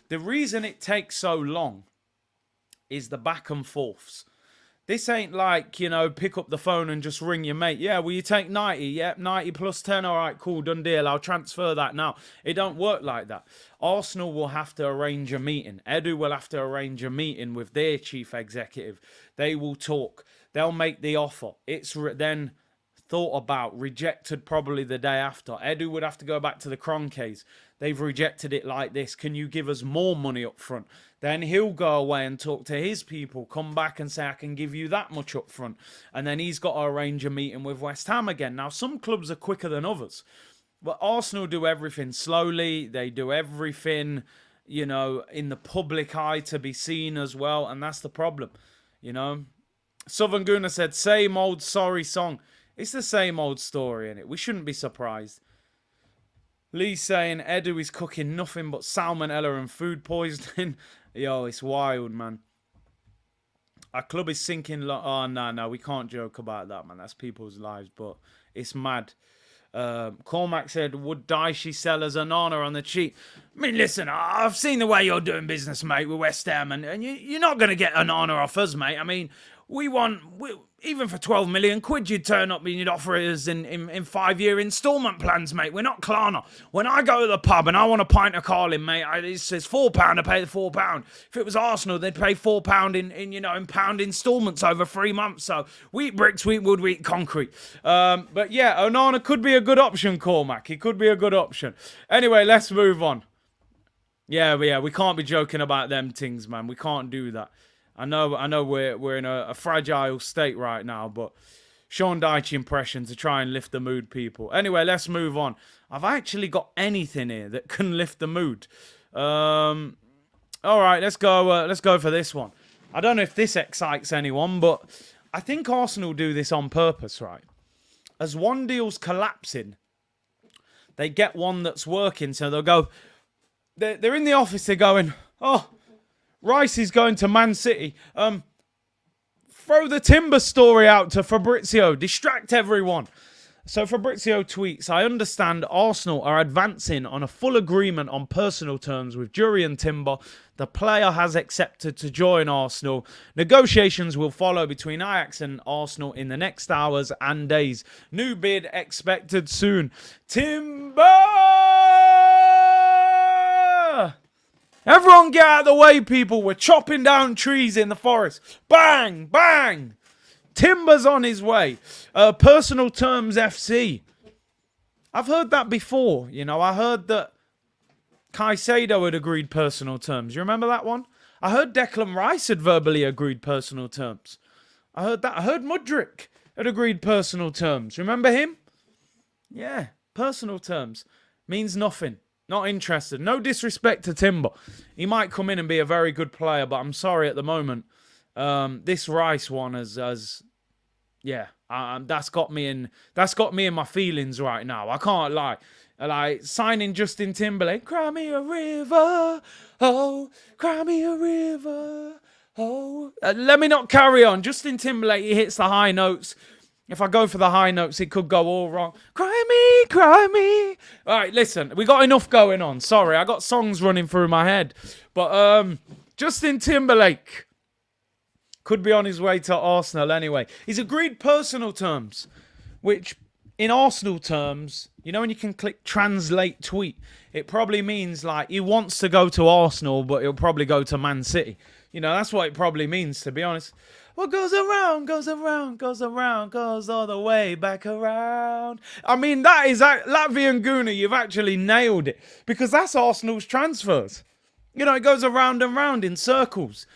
S1: The reason it takes so long is the back and forths. This ain't like, you know, pick up the phone and just ring your mate. Yeah, will you take 90? Yep, 90 plus 10. All right, cool, done deal. I'll transfer that now. It don't work like that. Arsenal will have to arrange a meeting. Edu will have to arrange a meeting with their chief executive. They will talk. They'll make the offer. It's then thought about, rejected probably the day after. Edu would have to go back to the Kroenkes. They've rejected it like this. Can you give us more money up front? Then he'll go away and talk to his people, come back and say, I can give you that much up front. And then he's got to arrange a meeting with West Ham again. Now, some clubs are quicker than others. But Arsenal do everything slowly. They do everything, you know, in the public eye to be seen as well. And that's the problem, you know. Southern Guna said, same old sorry song. It's the same old story, innit? We shouldn't be surprised. Lee saying Edu is cooking nothing but salmonella and food poisoning. Yo, it's wild, man. Our club is sinking. Oh, no, we can't joke about that, man. That's people's lives, but it's mad. Cormac said, would Daishi sell us Onana on the cheap? I mean, listen, I've seen the way you're doing business, mate, with West Ham, and you're not going to get Onana off us, mate. I mean, even for 12 million quid, you'd turn up and you'd offer us in 5-year instalment plans, mate. We're not Klarna. When I go to the pub and I want a pint of Carling, mate, it says £4, I pay the £4. If it was Arsenal, they'd pay £4 in pound instalments over 3 months. So we eat bricks, we eat wood, we eat concrete. But yeah, Onana could be a good option, Cormac. He could be a good option. Anyway, let's move on. Yeah, we can't be joking about them things, man. We can't do that. I know we're in a fragile state right now, but Sean Dyche impression to try and lift the mood, people. Anyway, let's move on. Have I actually got anything here that can lift the mood? All right, let's go. Let's go for this one. I don't know if this excites anyone, but I think Arsenal do this on purpose, right? As one deal's collapsing, they get one that's working, so they'll go. They're in the office. They're going, oh, Rice is going to Man City. Throw the Timber story out to Fabrizio. Distract everyone. So Fabrizio tweets, I understand Arsenal are advancing on a full agreement on personal terms with Jurrien Timber. The player has accepted to join Arsenal. Negotiations will follow between Ajax and Arsenal in the next hours and days. New bid expected soon. Timber! Everyone get out of the way, people. We're chopping down trees in the forest. Bang! Bang! Timber's on his way. Personal terms FC. I've heard that before. You know, I heard that Caicedo had agreed personal terms. You remember that one? I heard Declan Rice had verbally agreed personal terms. I heard that. I heard Mudryk had agreed personal terms. Remember him? Yeah, personal terms. Means nothing. Not interested. No disrespect to Timber. He might come in and be a very good player, but I'm sorry at the moment. This Rice one has yeah, that's got me in my feelings right now. I can't lie. Like signing Justin Timberlake, cry me a river, oh, cry me a river, oh. Let me not carry on. Justin Timberlake, he hits the high notes. If I go for the high notes, it could go all wrong. Cry me, cry me. All right, listen, we got enough going on. Sorry, I got songs running through my head. But Justin Timberlake could be on his way to Arsenal anyway. He's agreed personal terms, which in Arsenal terms, you know when you can click translate tweet, it probably means like he wants to go to Arsenal, but he'll probably go to Man City. You know, that's what it probably means, to be honest. What goes around, goes around, goes around, goes all the way back around. I mean, that is Latvian Guna, you've actually nailed it. Because that's Arsenal's transfers. You know, it goes around and round in circles.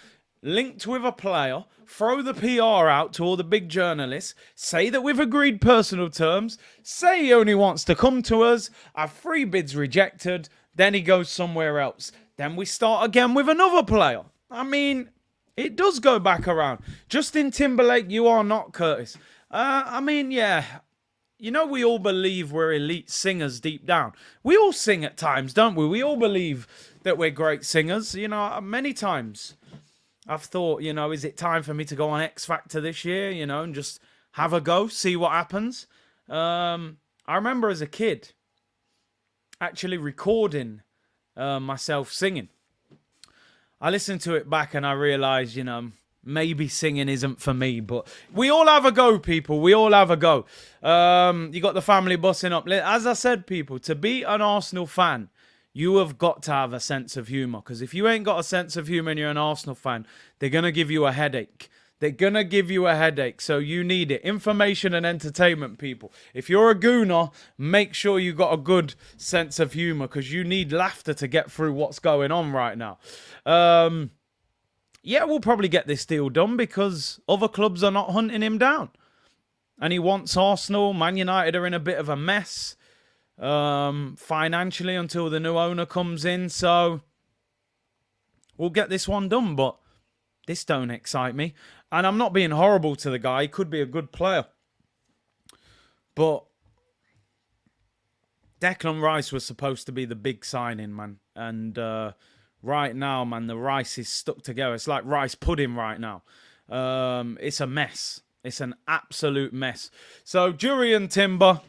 S1: Linked with a player, throw the PR out to all the big journalists, say that we've agreed personal terms, say he only wants to come to us, have 3 bids rejected, then he goes somewhere else. Then we start again with another player. I mean, it does go back around. Justin Timberlake, you are not Curtis. I mean, yeah, you know we all believe we're elite singers deep down. We all sing at times, don't we? We all believe that we're great singers. You know, many times I've thought, you know, is it time for me to go on X Factor this year, you know, and just have a go, see what happens? I remember as a kid actually recording myself singing. I listened to it back and I realised, you know, maybe singing isn't for me. But we all have a go, people. We all have a go. You got the family bussing up. As I said, people, to be an Arsenal fan, you have got to have a sense of humour. Because if you ain't got a sense of humour and you're an Arsenal fan, they're going to give you a headache. They're going to give you a headache. So you need it. Information and entertainment, people. If you're a gooner, make sure you got a good sense of humour. Because you need laughter to get through what's going on right now. Yeah, we'll probably get this deal done because other clubs are not hunting him down. And he wants Arsenal. Man United are in a bit of a mess financially until the new owner comes in. So we'll get this one done, but this don't excite me. And I'm not being horrible to the guy. He could be a good player. But Declan Rice was supposed to be the big signing, man. And right now, man, the rice is stuck together. It's like rice pudding right now. It's a mess. It's an absolute mess. So, Jurrien Timber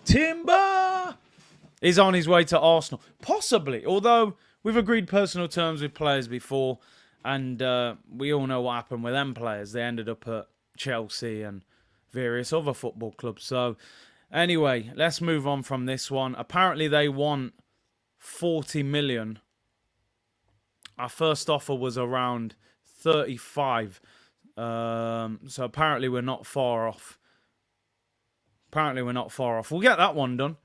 S1: is on his way to Arsenal. Possibly, although we've agreed personal terms with players before. And we all know what happened with them players. They ended up at Chelsea and various other football clubs. So, anyway, let's move on from this one. Apparently, they want 40 million. Our first offer was around 35. So apparently we're not far off. We'll get that one done.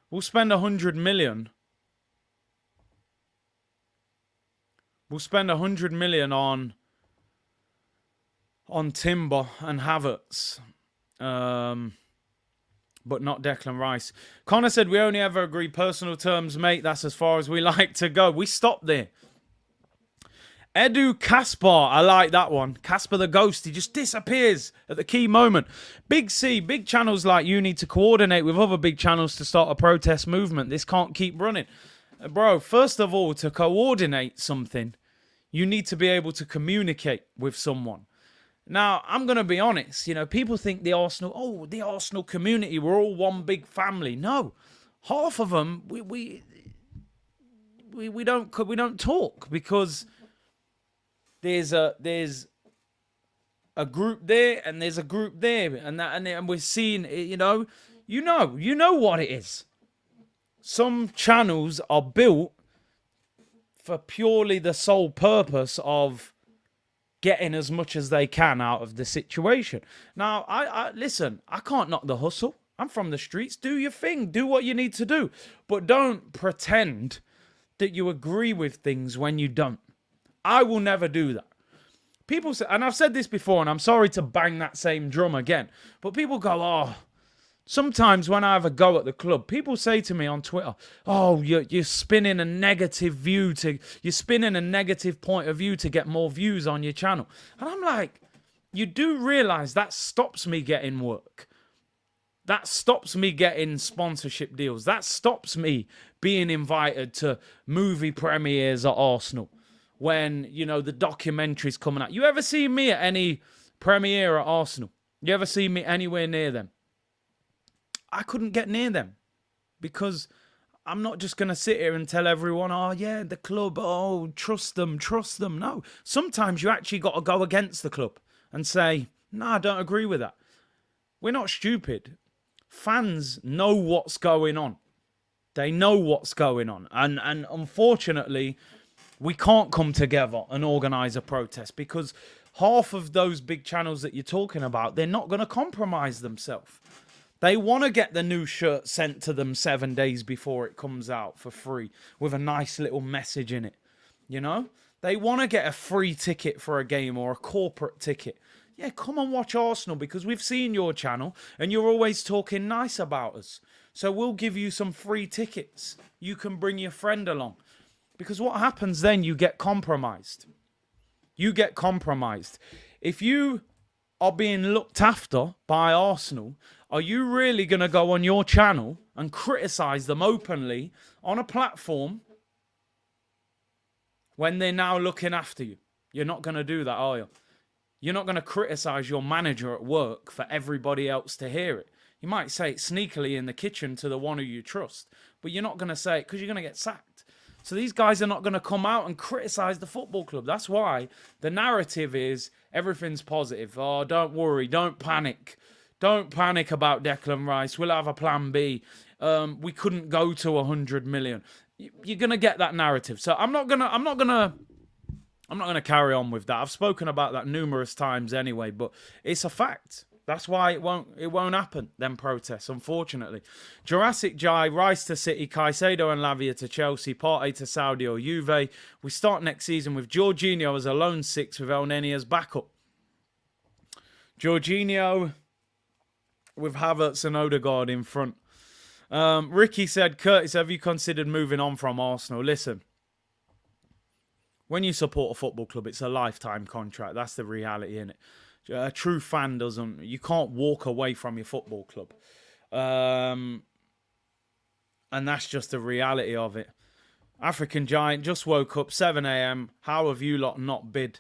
S1: We'll spend 100 million. We'll spend 100 million on Timber and Havertz. But not Declan Rice. Connor said, we only ever agree personal terms, mate. That's as far as we like to go. We stopped there. Edu Kaspar, I like that one. Casper the Ghost, he just disappears at the key moment. Big C, big channels like you need to coordinate with other big channels to start a protest movement. This can't keep running. Bro, first of all, to coordinate something, you need to be able to communicate with someone. Now, I'm going to be honest, people think the Arsenal community, we're all one big family. No, half of them, we don't talk because there's a group there and there's a group there and we're seeing, you know what it is. Some channels are built for purely the sole purpose of getting as much as they can out of the situation. Now, I listen, I can't knock the hustle. I'm from the streets. Do your thing. Do what you need to do. But don't pretend that you agree with things when you don't. I will never do that. People say, and I've said this before, and I'm sorry to bang that same drum again, but people go, sometimes when I have a go at the club, people say to me on Twitter, you're spinning a negative you're spinning a negative point of view to get more views on your channel. And I'm like, you do realize that stops me getting work. That stops me getting sponsorship deals. That stops me being invited to movie premieres at Arsenal when, the documentary's coming out. You ever see me at any premiere at Arsenal? You ever see me anywhere near them? I couldn't get near them because I'm not just going to sit here and tell everyone, the club, trust them. No, sometimes you actually got to go against the club and say, no, I don't agree with that. We're not stupid. Fans know what's going on. They know what's going on. And unfortunately, we can't come together and organise a protest because half of those big channels that you're talking about, they're not going to compromise themselves. They want to get the new shirt sent to them 7 days before it comes out for free with a nice little message in it. They want to get a free ticket for a game or a corporate ticket. Yeah, come and watch Arsenal because we've seen your channel and you're always talking nice about us. So we'll give you some free tickets. You can bring your friend along. Because what happens then, you get compromised. If you are being looked after by Arsenal, are you really going to go on your channel and criticise them openly on a platform when they're now looking after you? You're not going to do that, are you? You're not going to criticise your manager at work for everybody else to hear it. You might say it sneakily in the kitchen to the one who you trust, but you're not going to say it because you're going to get sacked. So these guys are not going to come out and criticise the football club. That's why the narrative is everything's positive. Oh, don't worry. Don't panic. Don't panic about Declan Rice. We'll have a plan B. We couldn't go to 100 million. You're going to get that narrative. So I'm not going to carry on with that. I've spoken about that numerous times anyway, but it's a fact. That's why it won't happen, them protests, unfortunately. Jurassic Jai, Rice to City, Caicedo and Lavia to Chelsea, Partey to Saudi or Juve. We start next season with Jorginho as a lone six with El Neni as backup. Jorginho with Havertz and Odegaard in front. Ricky said, Curtis, have you considered moving on from Arsenal? Listen, when you support a football club, it's a lifetime contract. That's the reality, innit? A true fan you can't walk away from your football club. And that's just the reality of it. African Giant just woke up, 7 a.m. How have you lot not bid?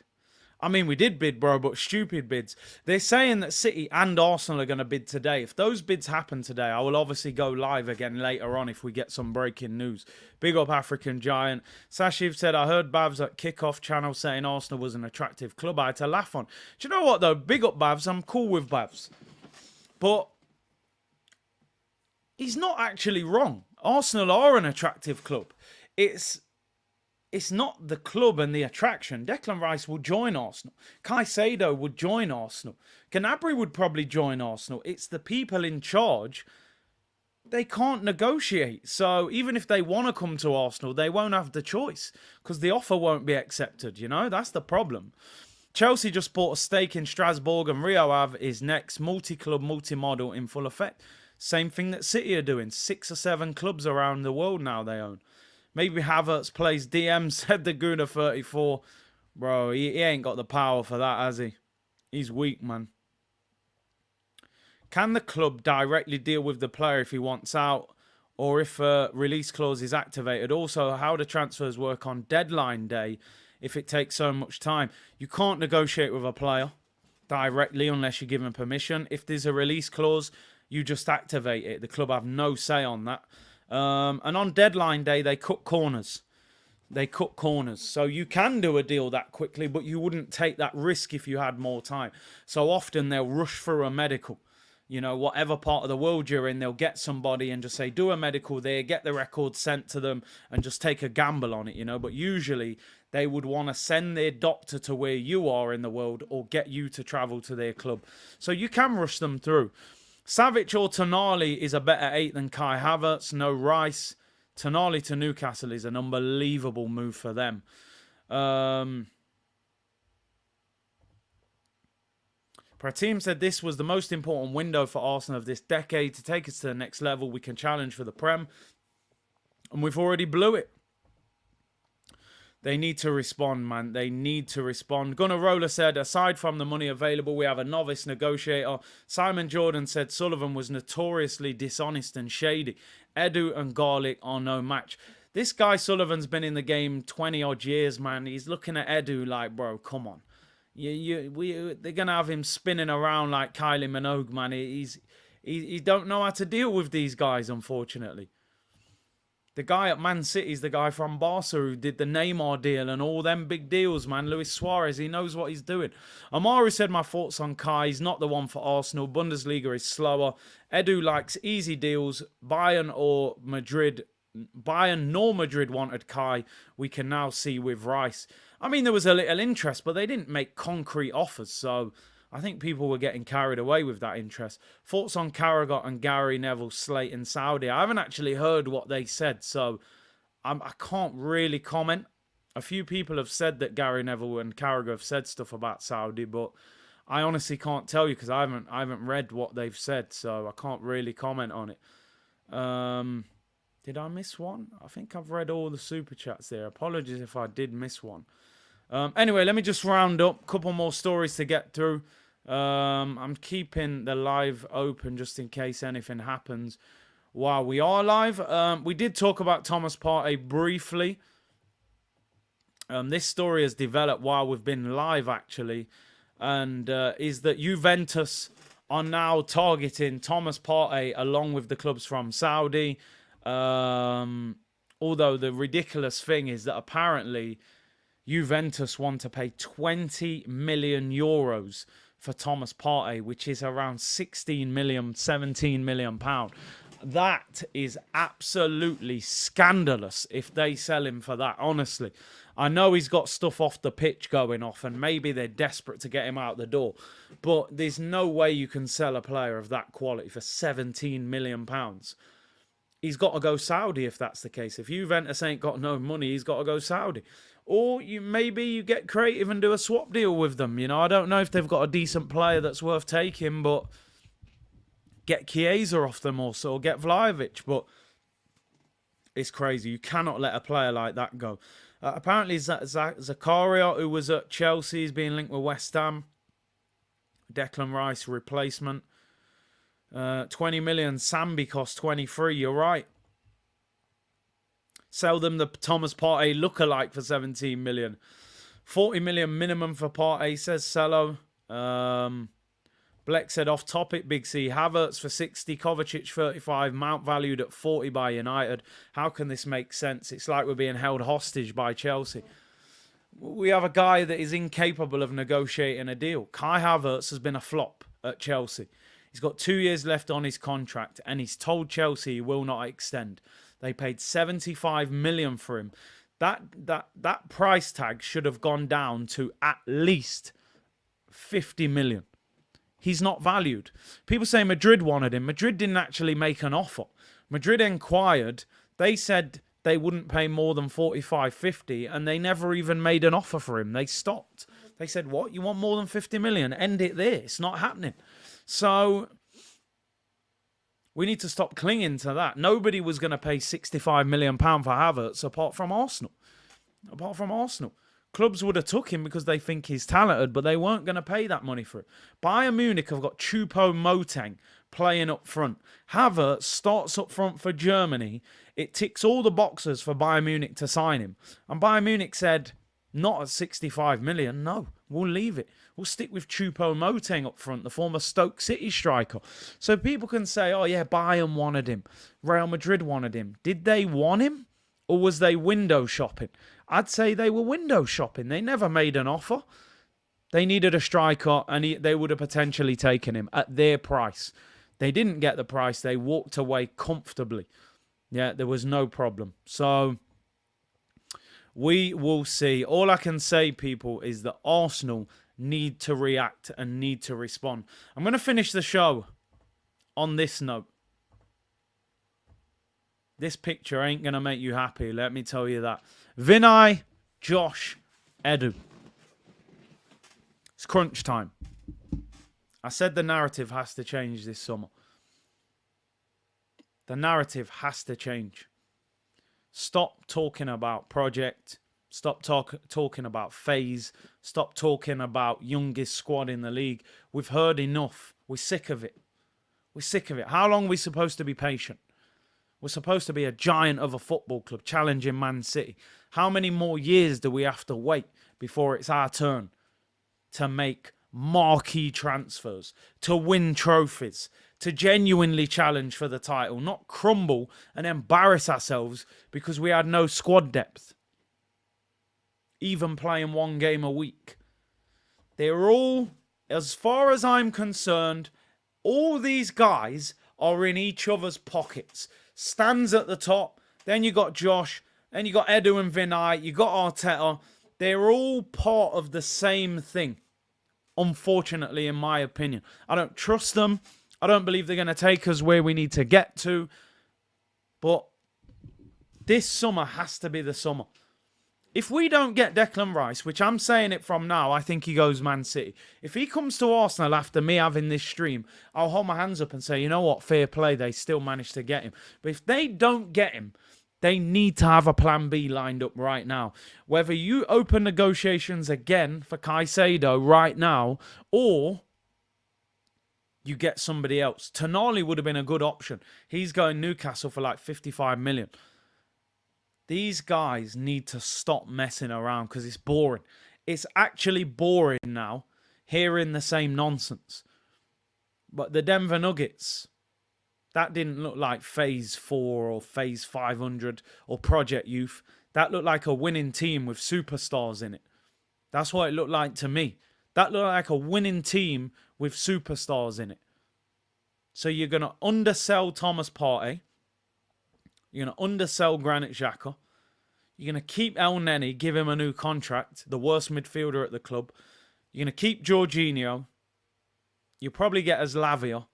S1: I mean, we did bid, bro, but stupid bids. They're saying that City and Arsenal are going to bid today. If those bids happen today, I will obviously go live again later on if we get some breaking news. Big up African Giant. Sashiv said, I heard Bavs at Kickoff channel saying Arsenal was an attractive club. I had to laugh on. Do you know what, though? Big up Bavs. I'm cool with Bavs. But he's not actually wrong. Arsenal are an attractive club. It's not the club and the attraction. Declan Rice will join Arsenal. Caicedo would join Arsenal. Gnabry would probably join Arsenal. It's the people in charge they can't negotiate. So even if they want to come to Arsenal, they won't have the choice because the offer won't be accepted. You know, that's the problem. Chelsea just bought a stake in Strasbourg, and Rio Ave is next. Multi-club, multi-model in full effect. Same thing that City are doing. 6 or 7 clubs around the world now they own. Maybe Havertz plays DM, said the Guna 34. Bro, he ain't got the power for that, has he? He's weak, man. Can the club directly deal with the player if he wants out, or if a release clause is activated? Also, how do transfers work on deadline day if it takes so much time? You can't negotiate with a player directly unless you give him permission. If there's a release clause, you just activate it. The club have no say on that. And on deadline day, they cut corners. They cut corners. So you can do a deal that quickly, but you wouldn't take that risk if you had more time. So often they'll rush through a medical. You know, whatever part of the world you're in, they'll get somebody and just say, do a medical there, get the record sent to them and just take a gamble on it, you know. But usually they would want to send their doctor to where you are in the world or get you to travel to their club. So you can rush them through. Savic or Tonali is a better 8 than Kai Havertz. No Rice. Tonali to Newcastle is an unbelievable move for them. Pratim said this was the most important window for Arsenal of this decade to take us to the next level. We can challenge for the Prem. And we've already blew it. They need to respond, man. They need to respond. Gunnar Roller said, aside from the money available, we have a novice negotiator. Simon Jordan said Sullivan was notoriously dishonest and shady. Edu and Garlic are no match. This guy Sullivan's been in the game 20-odd years, man. He's looking at Edu like, bro, come on. They're going to have him spinning around like Kylie Minogue, man. He don't know how to deal with these guys, unfortunately. The guy at Man City is the guy from Barca who did the Neymar deal and all them big deals, man. Luis Suarez, he knows what he's doing. Amaru said my thoughts on Kai. He's not the one for Arsenal. Bundesliga is slower. Edu likes easy deals. Bayern nor Madrid wanted Kai. We can now see with Rice. I mean, there was a little interest, but they didn't make concrete offers. So I think people were getting carried away with that interest. Thoughts on Carragher and Gary Neville slate in Saudi? I haven't actually heard what they said, so I can't really comment. A few people have said that Gary Neville and Carragher have said stuff about Saudi, but I honestly can't tell you because I haven't read what they've said, so I can't really comment on it. Did I miss one? I think I've read all the super chats there. Apologies if I did miss one. Anyway, let me just round up. A couple more stories to get through. I'm keeping the live open just in case anything happens while we are live. We did talk about Thomas Partey briefly. This story has developed while we've been live, actually. And is that Juventus are now targeting Thomas Partey along with the clubs from Saudi. Although the ridiculous thing is that apparently Juventus want to pay 20 million euros for Thomas Partey, which is around 16 million, 17 million pound. That is absolutely scandalous if they sell him for that, honestly. I know he's got stuff off the pitch going off and maybe they're desperate to get him out the door, but there's no way you can sell a player of that quality for 17 million pounds. He's got to go Saudi if that's the case. If Juventus ain't got no money, he's got to go Saudi. Or maybe you get creative and do a swap deal with them. You know, I don't know if they've got a decent player that's worth taking, but get Chiesa off them also, or get Vlahovic. But it's crazy. You cannot let a player like that go. Apparently, Zakaria, who was at Chelsea, is being linked with West Ham. Declan Rice replacement. 20 million. Sambi cost 23. You're right. Sell them the Thomas Partey lookalike for 17 million. 40 million minimum for Partey, says Cello. Bleck said off topic, Big C. Havertz for 60, Kovacic 35, Mount valued at 40 by United. How can this make sense? It's like we're being held hostage by Chelsea. We have a guy that is incapable of negotiating a deal. Kai Havertz has been a flop at Chelsea. He's got 2 years left on his contract and he's told Chelsea he will not extend. They paid 75 million for him. That price tag should have gone down to at least 50 million. He's not valued. People say Madrid wanted him. Madrid didn't actually make an offer. Madrid inquired. They said they wouldn't pay more than 45-50, and they never even made an offer for him. They stopped. They said, what? You want more than 50 million? End it there. It's not happening. So we need to stop clinging to that. Nobody was going to pay £65 million for Havertz apart from Arsenal. Clubs would have took him because they think he's talented, but they weren't going to pay that money for it. Bayern Munich have got Choupo-Moting playing up front. Havertz starts up front for Germany. It ticks all the boxes for Bayern Munich to sign him. And Bayern Munich said, not at 65 million, no, we'll leave it. We'll stick with Choupo-Moting up front, the former Stoke City striker. So people can say, oh yeah, Bayern wanted him. Real Madrid wanted him. Did they want him? Or was they window shopping? I'd say they were window shopping. They never made an offer. They needed a striker, and they would have potentially taken him at their price. They didn't get the price. They walked away comfortably. Yeah, there was no problem. So we will see. All I can say, people, is that Arsenal need to react and need to respond. I'm going to finish the show on this note. This picture ain't going to make you happy, let me tell you that. Vinay, Josh, Edu. It's crunch time. I said the narrative has to change this summer. The narrative has to change. Stop talking about project. Stop talking about phase. Stop talking about youngest squad in the league. We've heard enough. We're sick of it. We're sick of it. How long are we supposed to be patient? We're supposed to be a giant of a football club challenging Man City. How many more years do we have to wait before it's our turn to make marquee transfers, to win trophies, to genuinely challenge for the title, not crumble and embarrass ourselves because we had no squad depth, even playing one game a week? They're all, as far as I'm concerned, all these guys are in each other's pockets. Stan's at the top, then you got Josh, then you got Edu and Vinay, you got Arteta. They're all part of the same thing, unfortunately, in my opinion. I don't trust them. I don't believe they're going to take us where we need to get to. But this summer has to be the summer. If we don't get Declan Rice, which I'm saying it from now, I think he goes Man City. If he comes to Arsenal after me having this stream, I'll hold my hands up and say, you know what, fair play, they still managed to get him. But if they don't get him, they need to have a plan B lined up right now. Whether you open negotiations again for Caicedo right now, or you get somebody else. Tonali would have been a good option. He's going Newcastle for like 55 million. These guys need to stop messing around because it's boring. It's actually boring now hearing the same nonsense. But the Denver Nuggets, that didn't look like Phase 4 or Phase 500 or Project Youth. That looked like a winning team with superstars in it. That's what it looked like to me. That looked like a winning team with superstars in it. So you're going to undersell Thomas Partey. You're going to undersell Granit Xhaka. You're going to keep El Neni, give him a new contract, the worst midfielder at the club. You're going to keep Jorginho. You'll probably get Aslavia.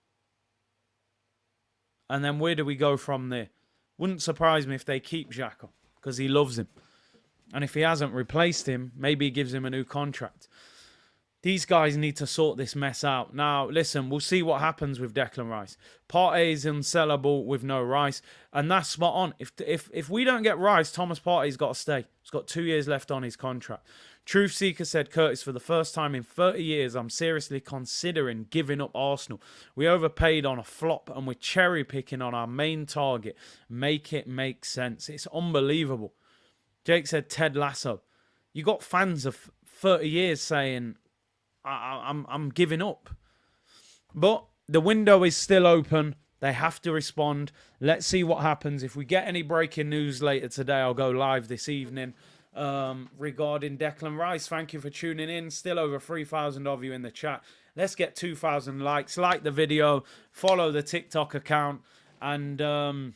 S1: And then where do we go from there? Wouldn't surprise me if they keep Xhaka because he loves him. And if he hasn't replaced him, maybe he gives him a new contract. These guys need to sort this mess out. Now, listen, we'll see what happens with Declan Rice. Partey is unsellable with no Rice, and that's spot on. If we don't get Rice, Thomas Partey's got to stay. He's got 2 years left on his contract. Truth Seeker said, Curtis, for the first time in 30 years, I'm seriously considering giving up Arsenal. We overpaid on a flop, and we're cherry-picking on our main target. Make it make sense. It's unbelievable. Jake said, Ted Lasso. You got fans of 30 years saying, I'm giving up. But the window is still open. They have to respond. Let's see what happens. If we get any breaking news later today, I'll go live this evening regarding Declan Rice. Thank you for tuning in. Still over 3,000 of you in the chat. Let's get 2,000 likes. Like the video. Follow the TikTok account. And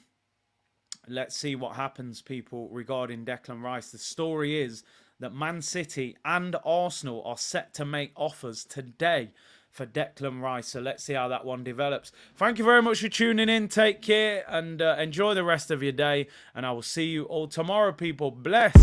S1: let's see what happens, people, regarding Declan Rice. The story is that Man City and Arsenal are set to make offers today for Declan Rice. So let's see how that one develops. Thank you very much for tuning in. Take care and enjoy the rest of your day. And I will see you all tomorrow, people. Bless.